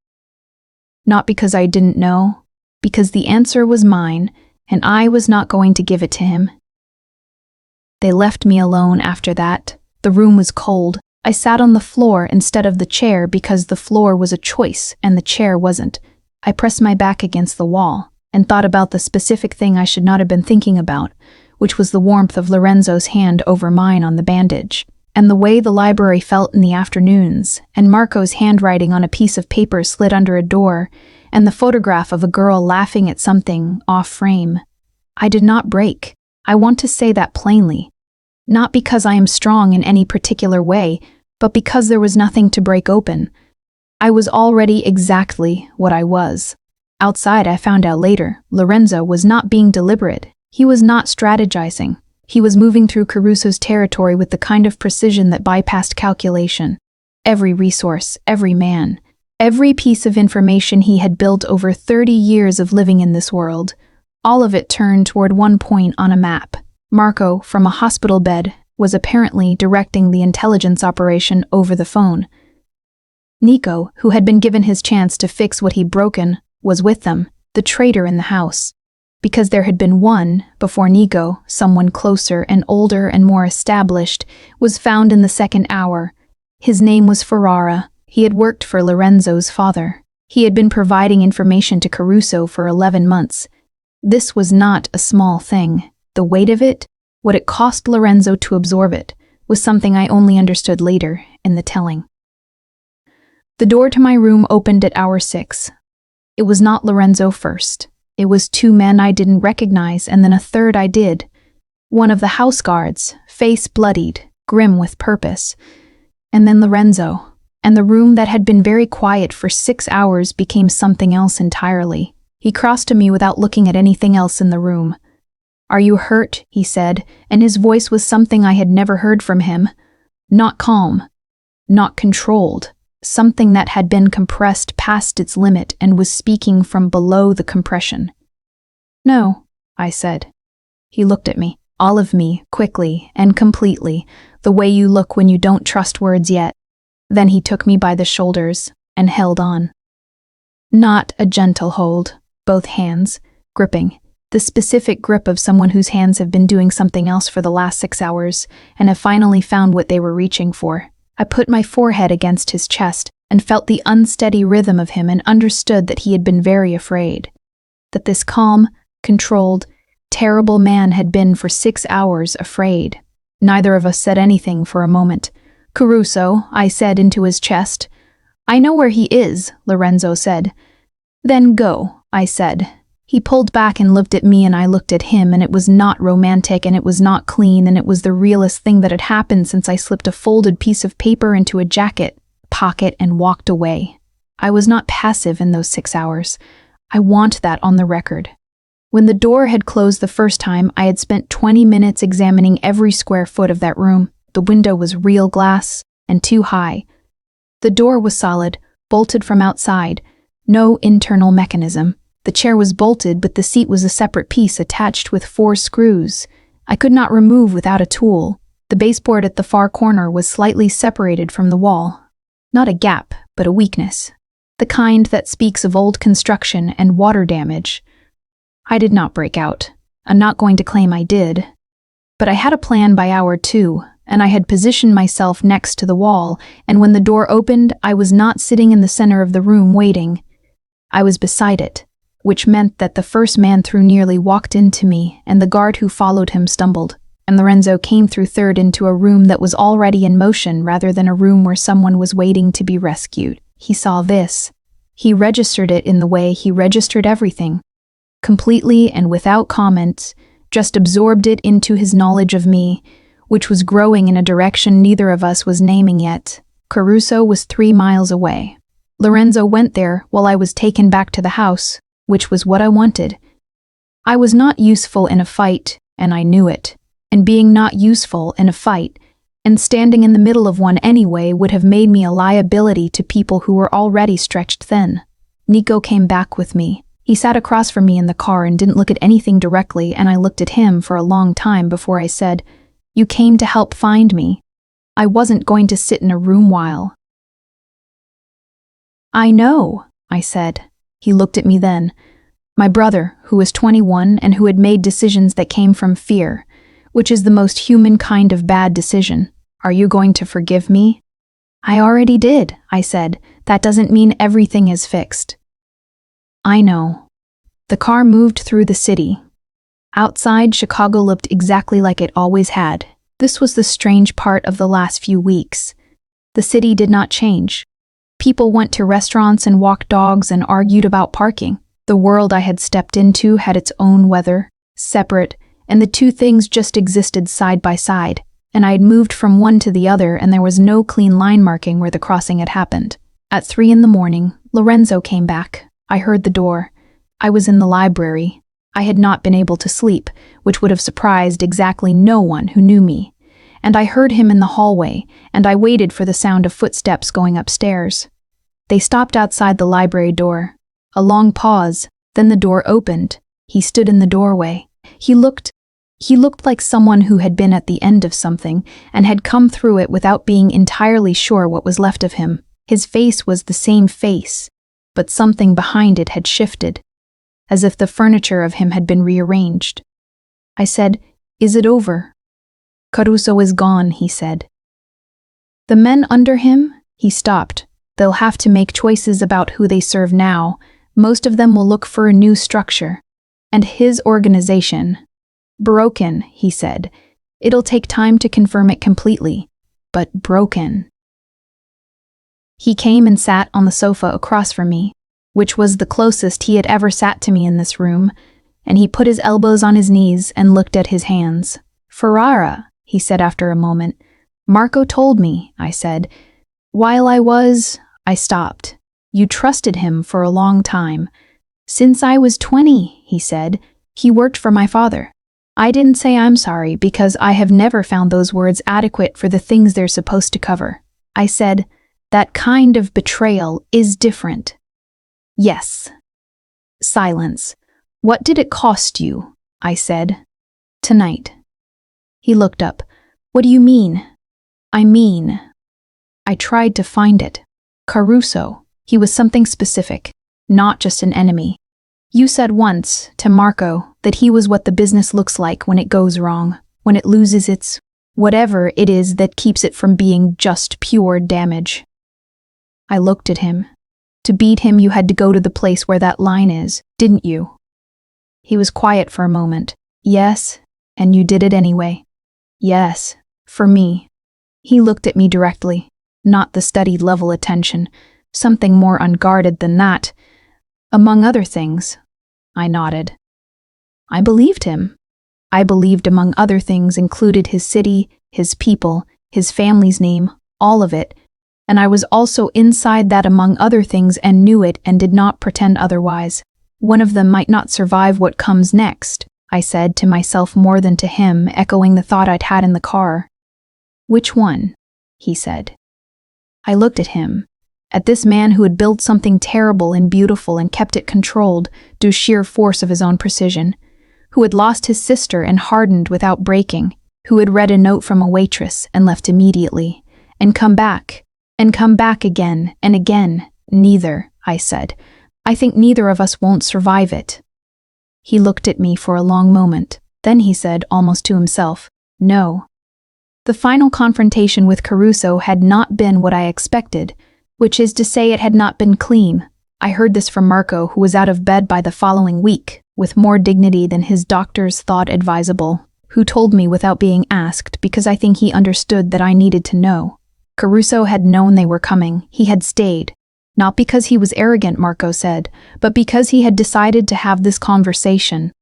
Speaker 1: Not because I didn't know, because the answer was mine, and I was not going to give it to him. They left me alone after that. The room was cold. I sat on the floor instead of the chair because the floor was a choice and the chair wasn't. I pressed my back against the wall and thought about the specific thing I should not have been thinking about, which was the warmth of Lorenzo's hand over mine on the bandage, and the way the library felt in the afternoons, and Marco's handwriting on a piece of paper slid under a door, and the photograph of a girl laughing at something off frame. I did not break. I want to say that plainly. Not because I am strong in any particular way, but because there was nothing to break open. I was already exactly what I was. Outside, I found out later, Lorenzo was not being deliberate. He was not strategizing. He was moving through Caruso's territory with the kind of precision that bypassed calculation. Every resource, every man, every piece of information he had built over 30 years of living in this world, all of it turned toward one point on a map. Marco, from a hospital bed, was apparently directing the intelligence operation over the phone. Nico, who had been given his chance to fix what he'd broken, was with them, the traitor in the house. Because there had been one, before Nico, someone closer and older and more established, was found in the second hour. His name was Ferrara. He had worked for Lorenzo's father. He had been providing information to Caruso for 11 months. This was not a small thing. The weight of it, what it cost Lorenzo to absorb it, was something I only understood later, in the telling. The door to my room opened at hour 6. It was not Lorenzo first. It was 2 men I didn't recognize, and then a third I did. One of the house guards, face bloodied, grim with purpose. And then Lorenzo. And the room that had been very quiet for 6 hours became something else entirely. He crossed to me without looking at anything else in the room. "Are you hurt?" he said, and his voice was something I had never heard from him. Not calm, not controlled, something that had been compressed past its limit and was speaking from below the compression. "No," I said. He looked at me, all of me, quickly and completely, the way you look when you don't trust words yet. Then he took me by the shoulders and held on. Not a gentle hold, both hands, gripping. The specific grip of someone whose hands have been doing something else for the last 6 hours and have finally found what they were reaching for. I put my forehead against his chest and felt the unsteady rhythm of him and understood that he had been very afraid. That this calm, controlled, terrible man had been for 6 hours afraid. Neither of us said anything for a moment. "Caruso," I said into his chest. "I know where he is," Lorenzo said. "Then go," I said. He pulled back and looked at me and I looked at him, and it was not romantic and it was not clean, and it was the realest thing that had happened since I slipped a folded piece of paper into a jacket pocket and walked away. I was not passive in those 6 hours. I want that on the record. When the door had closed the first time, I had spent 20 minutes examining every square foot of that room. The window was real glass and too high. The door was solid, bolted from outside. No internal mechanism. The chair was bolted, but the seat was a separate piece attached with 4 screws. I could not remove without a tool. The baseboard at the far corner was slightly separated from the wall. Not a gap, but a weakness. The kind that speaks of old construction and water damage. I did not break out. I'm not going to claim I did. But I had a plan by hour 2, and I had positioned myself next to the wall, and when the door opened, I was not sitting in the center of the room waiting. I was beside it, which meant that the first man through nearly walked into me, and the guard who followed him stumbled, and Lorenzo came through third into a room that was already in motion rather than a room where someone was waiting to be rescued. He saw this. He registered it in the way he registered everything. Completely and without comment, just absorbed it into his knowledge of me, which was growing in a direction neither of us was naming yet. Caruso was 3 miles away. Lorenzo went there while I was taken back to the house, which was what I wanted. I was not useful in a fight, and I knew it. And being not useful in a fight, and standing in the middle of one anyway, would have made me a liability to people who were already stretched thin. Nico came back with me. He sat across from me in the car and didn't look at anything directly, and I looked at him for a long time before I said, "You came to help find me. I wasn't going to sit in a room while." "I know," I said. He looked at me then. My brother, who was 21 and who had made decisions that came from fear, which is the most human kind of bad decision. "Are you going to forgive me?" "I already did," I said. "That doesn't mean everything is fixed." "I know." The car moved through the city. Outside, Chicago looked exactly like it always had. This was the strange part of the last few weeks. The city did not change. People went to restaurants and walked dogs and argued about parking. The world I had stepped into had its own weather, separate, and the two things just existed side by side, and I had moved from one to the other, and there was no clean line marking where the crossing had happened. At 3 in the morning, Lorenzo came back. I heard the door. I was in the library. I had not been able to sleep, which would have surprised exactly no one who knew me. And I heard him in the hallway, and I waited for the sound of footsteps going upstairs. They stopped outside the library door. A long pause, then the door opened. He stood in the doorway. He looked like someone who had been at the end of something and had come through it without being entirely sure what was left of him. His face was the same face, but something behind it had shifted, as if the furniture of him had been rearranged. I said, "Is it over?" "Caruso is gone," he said. "The men under him?" He stopped. "They'll have to make choices about who they serve now. Most of them will look for a new structure. And his organization. Broken," he said. "It'll take time to confirm it completely, but broken." He came and sat on the sofa across from me, which was the closest he had ever sat to me in this room, and he put his elbows on his knees and looked at his hands. "Ferrara," he said after a moment. "Marco told me," I said. I stopped. "You trusted him for a long time." "Since I was 20, he said. "He worked for my father." I didn't say I'm sorry because I have never found those words adequate for the things they're supposed to cover. I said, "That kind of betrayal is different." "Yes." Silence. "What did it cost you?" I said. "Tonight." He looked up. "What do you mean?" I tried to find it. Caruso. He was something specific, not just an enemy. You said once, to Marco, that he was what the business looks like when it goes wrong, when it loses its whatever it is that keeps it from being just pure damage. I looked at him. To beat him, you had to go to the place where that line is, didn't you? He was quiet for a moment. "Yes, and you did it anyway." "Yes, for me." He looked at me directly, not the studied level attention, something more unguarded than that. "Among other things." I nodded. I believed him. I believed among other things included his city, his people, his family's name, all of it, and I was also inside that among other things and knew it and did not pretend otherwise. "One of them might not survive what comes next," I said to myself more than to him, echoing the thought I'd had in the car. "Which one?" he said. I looked at him. at this man who had built something terrible and beautiful and kept it controlled due sheer force of his own precision, who had lost his sister and hardened without breaking, who had read a note from a waitress and left immediately, and come back again and again. Neither, I said. I think neither of us won't survive it. He looked at me for a long moment. Then he said, almost to himself, no. The final confrontation with Caruso had not been what I expected, which is to say it had not been clean. I heard this from Marco, who was out of bed by the following week, with more dignity than his doctors thought advisable, who told me without being asked because I think he understood that I needed to know. Caruso had known they were coming. He had stayed. Not because he was arrogant, Marco said, but because he had decided to have this conversation.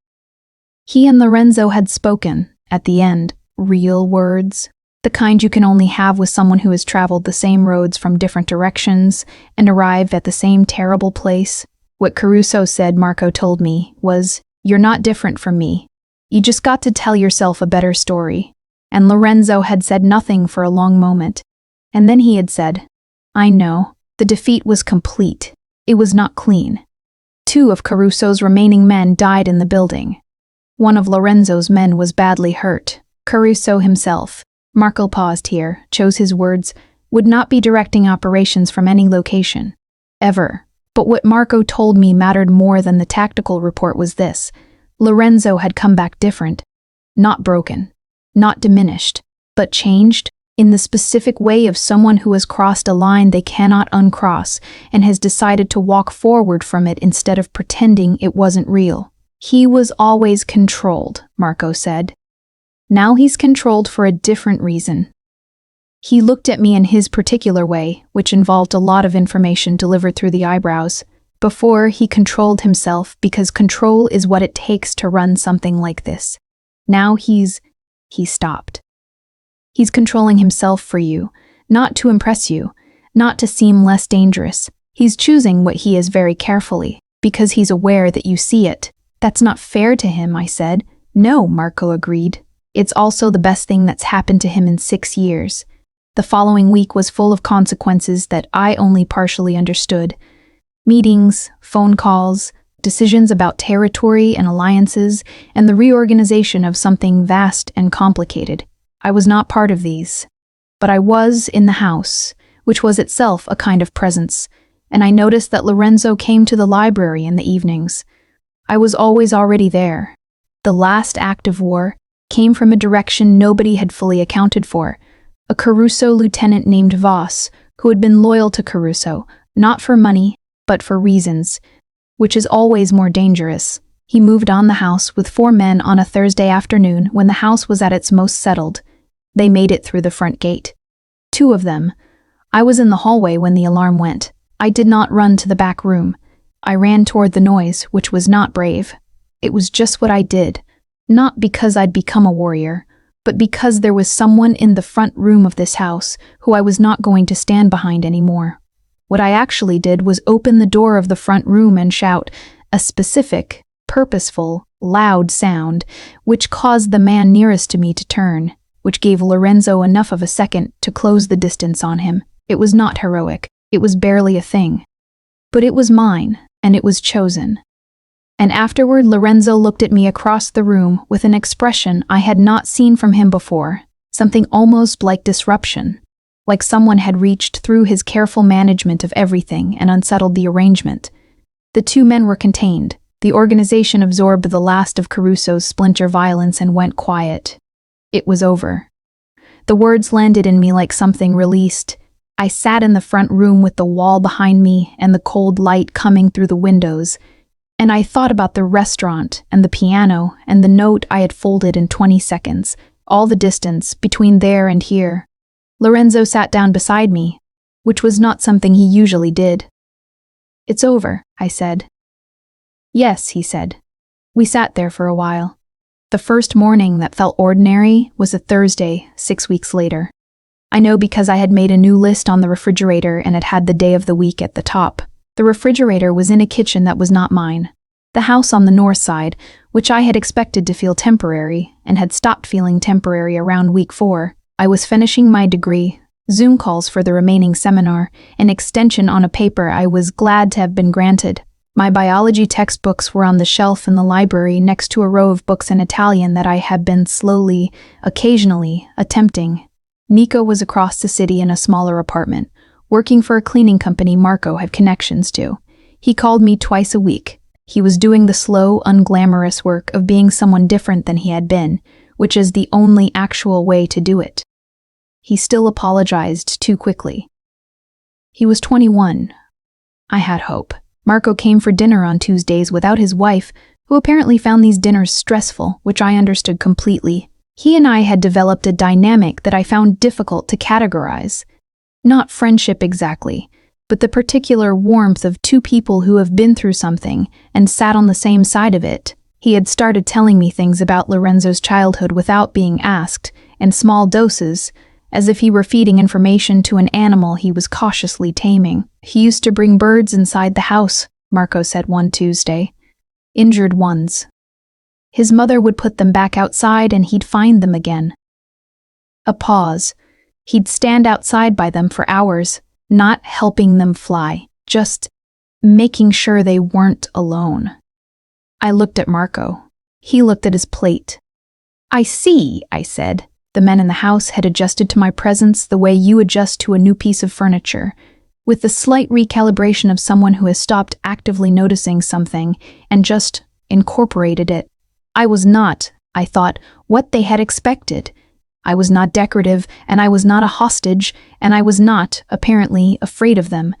Speaker 1: He and Lorenzo had spoken, at the end, real words, the kind you can only have with someone who has traveled the same roads from different directions and arrived at the same terrible place. What Caruso said, Marco told me, was, "You're not different from me. You just got to tell yourself a better story." And Lorenzo had said nothing for a long moment. And then he had said, "I know. The defeat was complete. It was not clean. 2 of Caruso's remaining men died in the building. 1 of Lorenzo's men was badly hurt. Caruso himself," Marco paused here, chose his words, "would not be directing operations from any location. Ever. But what Marco told me mattered more than the tactical report was this. Lorenzo had come back different. Not broken. Not diminished. But changed. In the specific way of someone who has crossed a line they cannot uncross and has decided to walk forward from it instead of pretending it wasn't real. He was always controlled," Marco said. "Now he's controlled for a different reason." He looked at me in his particular way, which involved a lot of information delivered through the eyebrows. Before, he controlled himself because control is what it takes to run something like this. Now he stopped. He's controlling himself for you, not to impress you, not to seem less dangerous. He's choosing what he is very carefully, because he's aware that you see it. "That's not fair to him," I said. "No," Marco agreed. "It's also the best thing that's happened to him in 6 years." The following week was full of consequences that I only partially understood. Meetings, phone calls, decisions about territory and alliances, and the reorganization of something vast and complicated. I was not part of these, but I was in the house, which was itself a kind of presence, and I noticed that Lorenzo came to the library in the evenings. I was always already there. The last act of war came from a direction nobody had fully accounted for. A Caruso lieutenant named Voss, who had been loyal to Caruso, not for money, but for reasons, which is always more dangerous. He moved on the house with 4 men on a Thursday afternoon when the house was at its most settled. They made it through the front gate. 2 of them. I was in the hallway when the alarm went. I did not run to the back room. I ran toward the noise, which was not brave. It was just what I did. Not because I'd become a warrior, but because there was someone in the front room of this house who I was not going to stand behind anymore. What I actually did was open the door of the front room and shout a specific, purposeful, loud sound, which caused the man nearest to me to turn, which gave Lorenzo enough of a second to close the distance on him. It was not heroic. It was barely a thing. But it was mine, and it was chosen. And afterward, Lorenzo looked at me across the room with an expression I had not seen from him before, something almost like disruption, like someone had reached through his careful management of everything and unsettled the arrangement. The 2 men were contained. The organization absorbed the last of Caruso's splinter violence and went quiet. It was over. The words landed in me like something released. I sat in the front room with the wall behind me and the cold light coming through the windows, and I thought about the restaurant and the piano and the note I had folded in 20 seconds, all the distance between there and here. Lorenzo sat down beside me, which was not something he usually did. "It's over," I said. "Yes," he said. We sat there for a while. The first morning that felt ordinary was a Thursday, 6 weeks later. I know because I had made a new list on the refrigerator and it had the day of the week at the top. The refrigerator was in a kitchen that was not mine. The house on the north side, which I had expected to feel temporary and had stopped feeling temporary around week 4. I was finishing my degree, Zoom calls for the remaining seminar, an extension on a paper I was glad to have been granted. My biology textbooks were on the shelf in the library next to a row of books in Italian that I had been slowly, occasionally, attempting. Nico was across the city in a smaller apartment, working for a cleaning company Marco had connections to. He called me twice a week. He was doing the slow, unglamorous work of being someone different than he had been, which is the only actual way to do it. He still apologized too quickly. He was 21. I had hope. Marco came for dinner on Tuesdays without his wife, who apparently found these dinners stressful, which I understood completely. He and I had developed a dynamic that I found difficult to categorize. Not friendship exactly, but the particular warmth of two people who have been through something and sat on the same side of it. He had started telling me things about Lorenzo's childhood without being asked, in small doses, as if he were feeding information to an animal he was cautiously taming. He used to bring birds inside the house, Marco said one Tuesday. Injured ones. His mother would put them back outside and he'd find them again. A pause. He'd stand outside by them for hours, not helping them fly, just making sure they weren't alone. I looked at Marco. He looked at his plate. I see, I said. The men in the house had adjusted to my presence the way you adjust to a new piece of furniture, with the slight recalibration of someone who has stopped actively noticing something and just incorporated it. I was not, I thought, what they had expected. I was not decorative, and I was not a hostage, and I was not, apparently, afraid of them,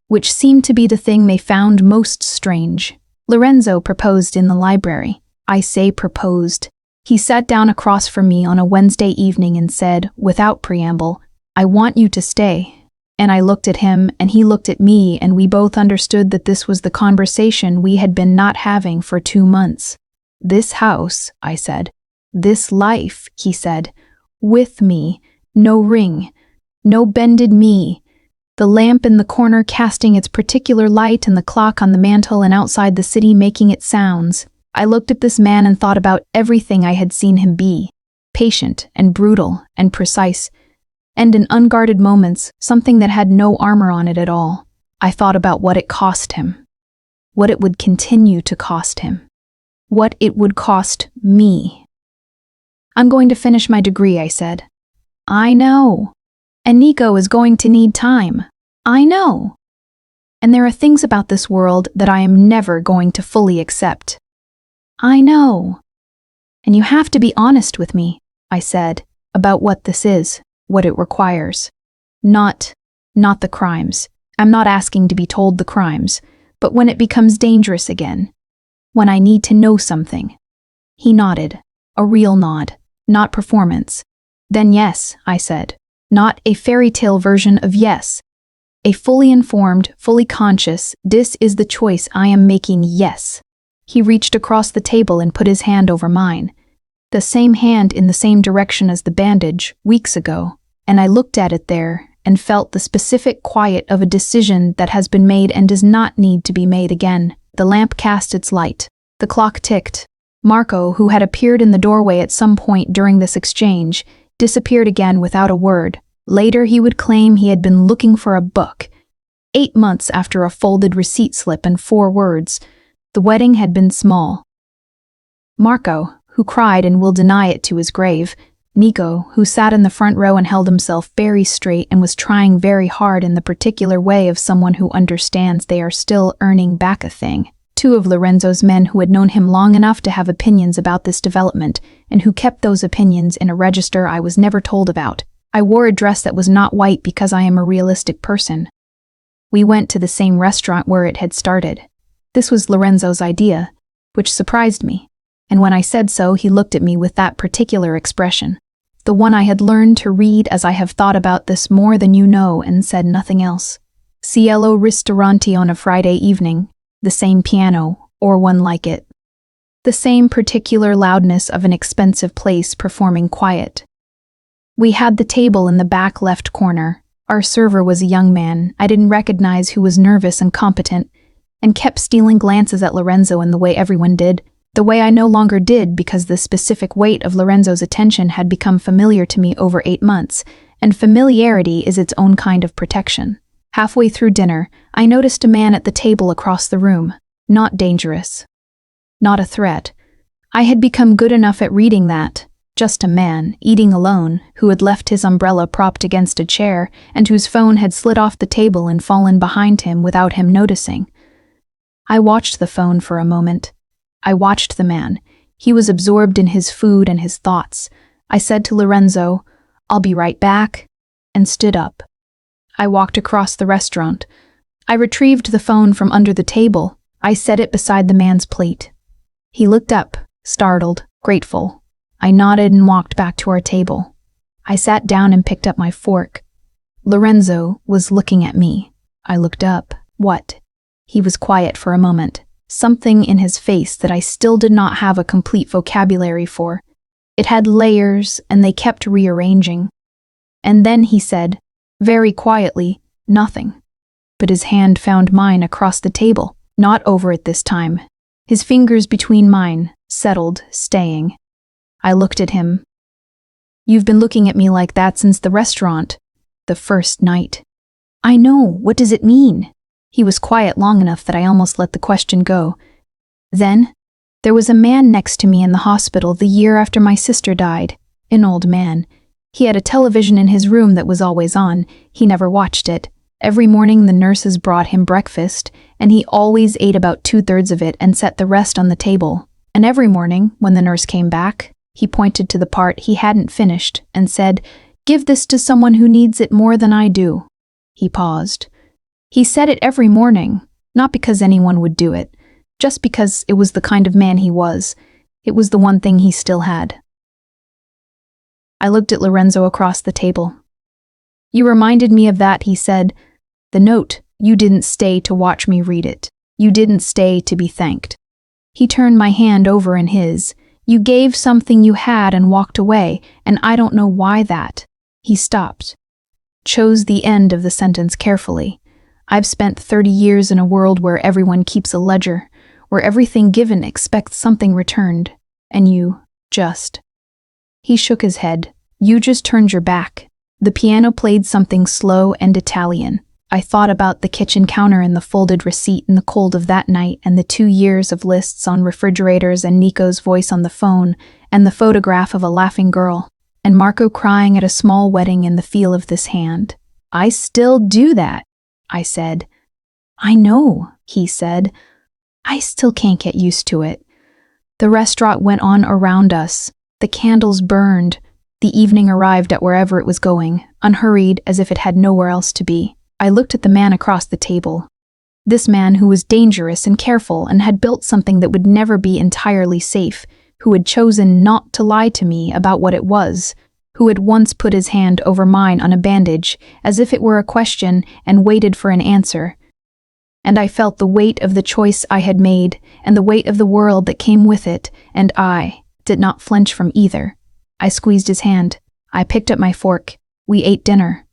Speaker 1: which seemed to be the thing they found most strange. Lorenzo proposed in the library. I say proposed. He sat down across from me on a Wednesday evening and said, without preamble, I want you to stay. And I looked at him, and he looked at me, and we both understood that this was the conversation we had been not having for 2 months. This house, I said. This life, he said. With me. No ring. No bended me. The lamp in the corner casting its particular light and the clock on the mantel and outside the city making its sounds. I looked at this man and thought about everything I had seen him be. Patient and brutal and precise. And in unguarded moments, something that had no armor on it at all. I thought about what it cost him. What it would continue to cost him. What it would cost me. I'm going to finish my degree, I said. I know. And Nico is going to need time. I know. And there are things about this world that I am never going to fully accept. I know. And you have to be honest with me, I said, about what this is, what it requires. Not the crimes. I'm not asking to be told the crimes, but when it becomes dangerous again. When I need to know something. He nodded, a real nod, not performance. Then yes, I said, not a fairy tale version of yes. A fully informed, fully conscious, this is the choice I am making yes. He reached across the table and put his hand over mine. The same hand in the same direction as the bandage, weeks ago, and I looked at it there and felt the specific quiet of a decision that has been made and does not need to be made again. The lamp cast its light. The clock ticked. Marco, who had appeared in the doorway at some point during this exchange, disappeared again without a word. Later he would claim he had been looking for a book. 8 months after a folded receipt slip and 4 words. The wedding had been small. Marco, who cried and will deny it to his grave. Nico, who sat in the front row and held himself very straight and was trying very hard in the particular way of someone who understands they are still earning back a thing. 2 of Lorenzo's men who had known him long enough to have opinions about this development and who kept those opinions in a register I was never told about. I wore a dress that was not white because I am a realistic person. We went to the same restaurant where it had started. This was Lorenzo's idea, which surprised me, and when I said so, he looked at me with that particular expression, the one I had learned to read as I have thought about this more than you know, and said nothing else. Cielo Ristorante on a Friday evening, the same piano, or one like it. The same particular loudness of an expensive place performing quiet. We had the table in the back left corner. Our server was a young man I didn't recognize who was nervous and competent, and kept stealing glances at Lorenzo in the way everyone did, the way I no longer did because the specific weight of Lorenzo's attention had become familiar to me over 8 months, and familiarity is its own kind of protection. Halfway through dinner, I noticed a man at the table across the room. Not dangerous. Not a threat. I had become good enough at reading that. Just a man, eating alone, who had left his umbrella propped against a chair and whose phone had slid off the table and fallen behind him without him noticing. I watched the phone for a moment. I watched the man. He was absorbed in his food and his thoughts. I said to Lorenzo, "I'll be right back," and stood up. I walked across the restaurant. I retrieved the phone from under the table. I set it beside the man's plate. He looked up, startled, grateful. I nodded and walked back to our table. I sat down and picked up my fork. Lorenzo was looking at me. I looked up. What? He was quiet for a moment. Something in his face that I still did not have a complete vocabulary for. It had layers, and they kept rearranging. And then he said, very quietly, nothing. But his hand found mine across the table, not over it this time. His fingers between mine, settled, staying. I looked at him. "You've been looking at me like that since the restaurant. The first night." "I know, what does it mean?" He was quiet long enough that I almost let the question go. "Then, there was a man next to me in the hospital the year after my sister died. An old man. He had a television in his room that was always on. He never watched it. Every morning the nurses brought him breakfast, and he always ate about 2/3 of it and set the rest on the table. And every morning, when the nurse came back, he pointed to the part he hadn't finished and said, 'Give this to someone who needs it more than I do.'" He paused. He said it every morning, not because anyone would do it, just because it was the kind of man he was. It was the one thing he still had. I looked at Lorenzo across the table. "You reminded me of that," he said. "The note, you didn't stay to watch me read it. You didn't stay to be thanked." He turned my hand over in his. "You gave something you had and walked away, and I don't know why that." He stopped. Chose the end of the sentence carefully. "I've spent 30 years in a world where everyone keeps a ledger, where everything given expects something returned, and you just..." He shook his head. "You just turned your back." The piano played something slow and Italian. I thought about the kitchen counter and the folded receipt in the cold of that night and the 2 years of lists on refrigerators and Nico's voice on the phone and the photograph of a laughing girl and Marco crying at a small wedding in the feel of this hand. "I still do that," I said. "I know," he said. "I still can't get used to it." The restaurant went on around us. The candles burned. The evening arrived at wherever it was going, unhurried as if it had nowhere else to be. I looked at the man across the table. This man who was dangerous and careful and had built something that would never be entirely safe, who had chosen not to lie to me about what it was, who had once put his hand over mine on a bandage as if it were a question and waited for an answer. And I felt the weight of the choice I had made and the weight of the world that came with it, and I did not flinch from either. I squeezed his hand. I picked up my fork. We ate dinner.